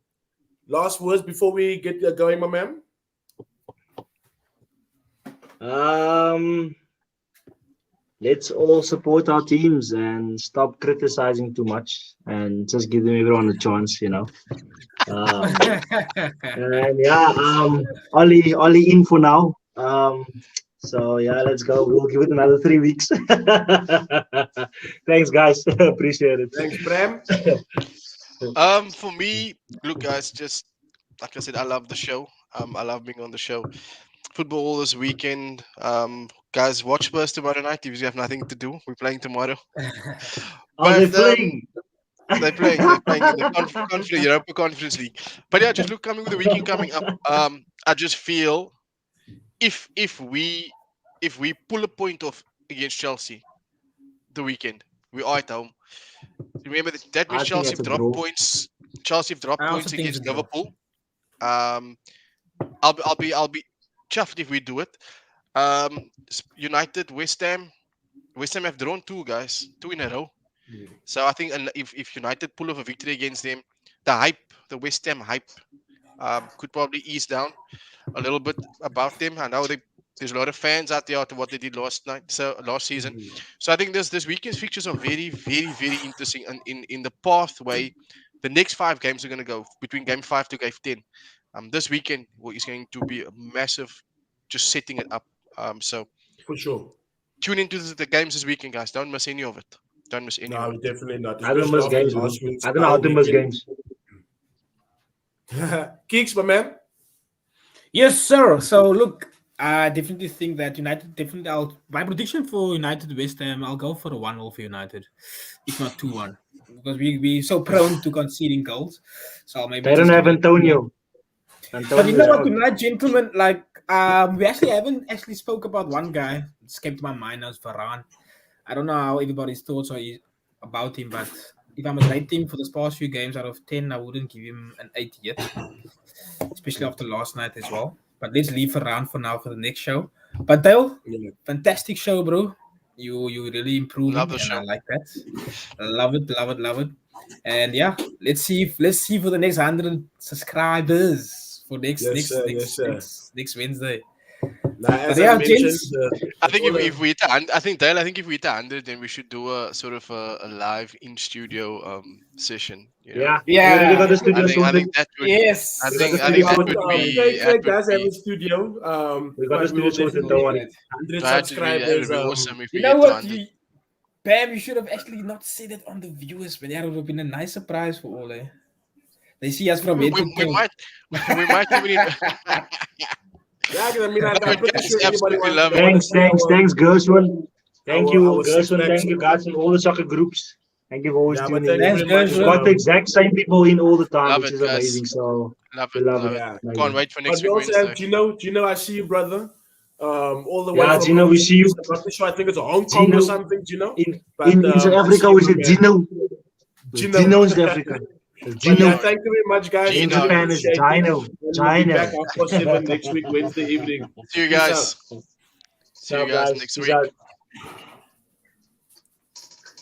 last words before we get going, my man. Let's all support our teams and stop criticizing too much and just give them everyone a chance, you know. And yeah, Ollie in for now. So yeah, let's go. We'll give it another 3 weeks. Thanks, guys. Appreciate it. Thanks, Bram. For me, look, guys, just like I said, I love the show. I love being on the show. Football this weekend. Guys, watch Spurs tomorrow night if you have nothing to do. We're playing tomorrow. Are they playing? They're playing in the Europa Conference League. But yeah, just look, coming with the weekend coming up. I just feel if we pull a point off against Chelsea the weekend, we are at home. Remember that means Chelsea have dropped points. Chelsea have dropped points against Liverpool. I'll be chuffed if we do it. United, West Ham have drawn 2 in a row. So I think if United pull off a victory against them, the West Ham hype, could probably ease down a little bit about them. I know there's a lot of fans out there after what they did last season. So I think this weekend's fixtures are very, very, very interesting. And in the pathway, the next 5 games are going to go between game 5 to game 10. This weekend is going to be a massive, just setting it up. So for sure, tune into the games this weekend, guys. Don't miss any of it. Don't miss any. No, definitely not. I don't miss games. I don't know how to miss games. Keeks, my man. Yes, sir. So look, I definitely think that United my prediction for United West Ham, I'll go for a 1-0 for United, if not 2-1, because we're so prone to conceding goals. So maybe they don't have Antonio. But you know what, tonight, gentlemen, like we haven't spoke about one guy. It's came to my mind as Varane. I don't know how everybody's thoughts are about him, but if I must rate him for the past few games out of 10, I wouldn't give him an 8 yet, especially after last night as well. But let's leave Varane for now for the next show. But Dale, fantastic show, bro. You really improved, and I like that. Love it. And yeah, let's see for the next 100 subscribers for next Wednesday. As I mentioned, I think if we hit 100, then we should do a sort of a live in studio session. You know? Yeah. I think that would. Yes. I think that would be. Guys have a studio. We got a studio sorted. Don't worry. 100 subscribers. Awesome if we you know what? Bam, you should have actually not said it on the viewers, but that would have been a nice surprise for all. They see us from we might even. Yeah, I mean, I'm pretty sure everybody Thanks, Gershwin. Thank you, Gershwin. Thank you, guys, in all the soccer groups. Thank you for always tuning in. We've got the exact same people in all the time, which is amazing. So, love it. Can't wait for next week. Also, Gino, I see you, brother. All the way. Yeah, Gino, we see you. I think it's Hong Kong or something, Gino. In South Africa, we said Gino. Gino in South Africa. Gino. Yeah, thank you very much, guys. In Japan is Gino. China. Back after 7 next week, Wednesday evening. See you guys. See you guys next week.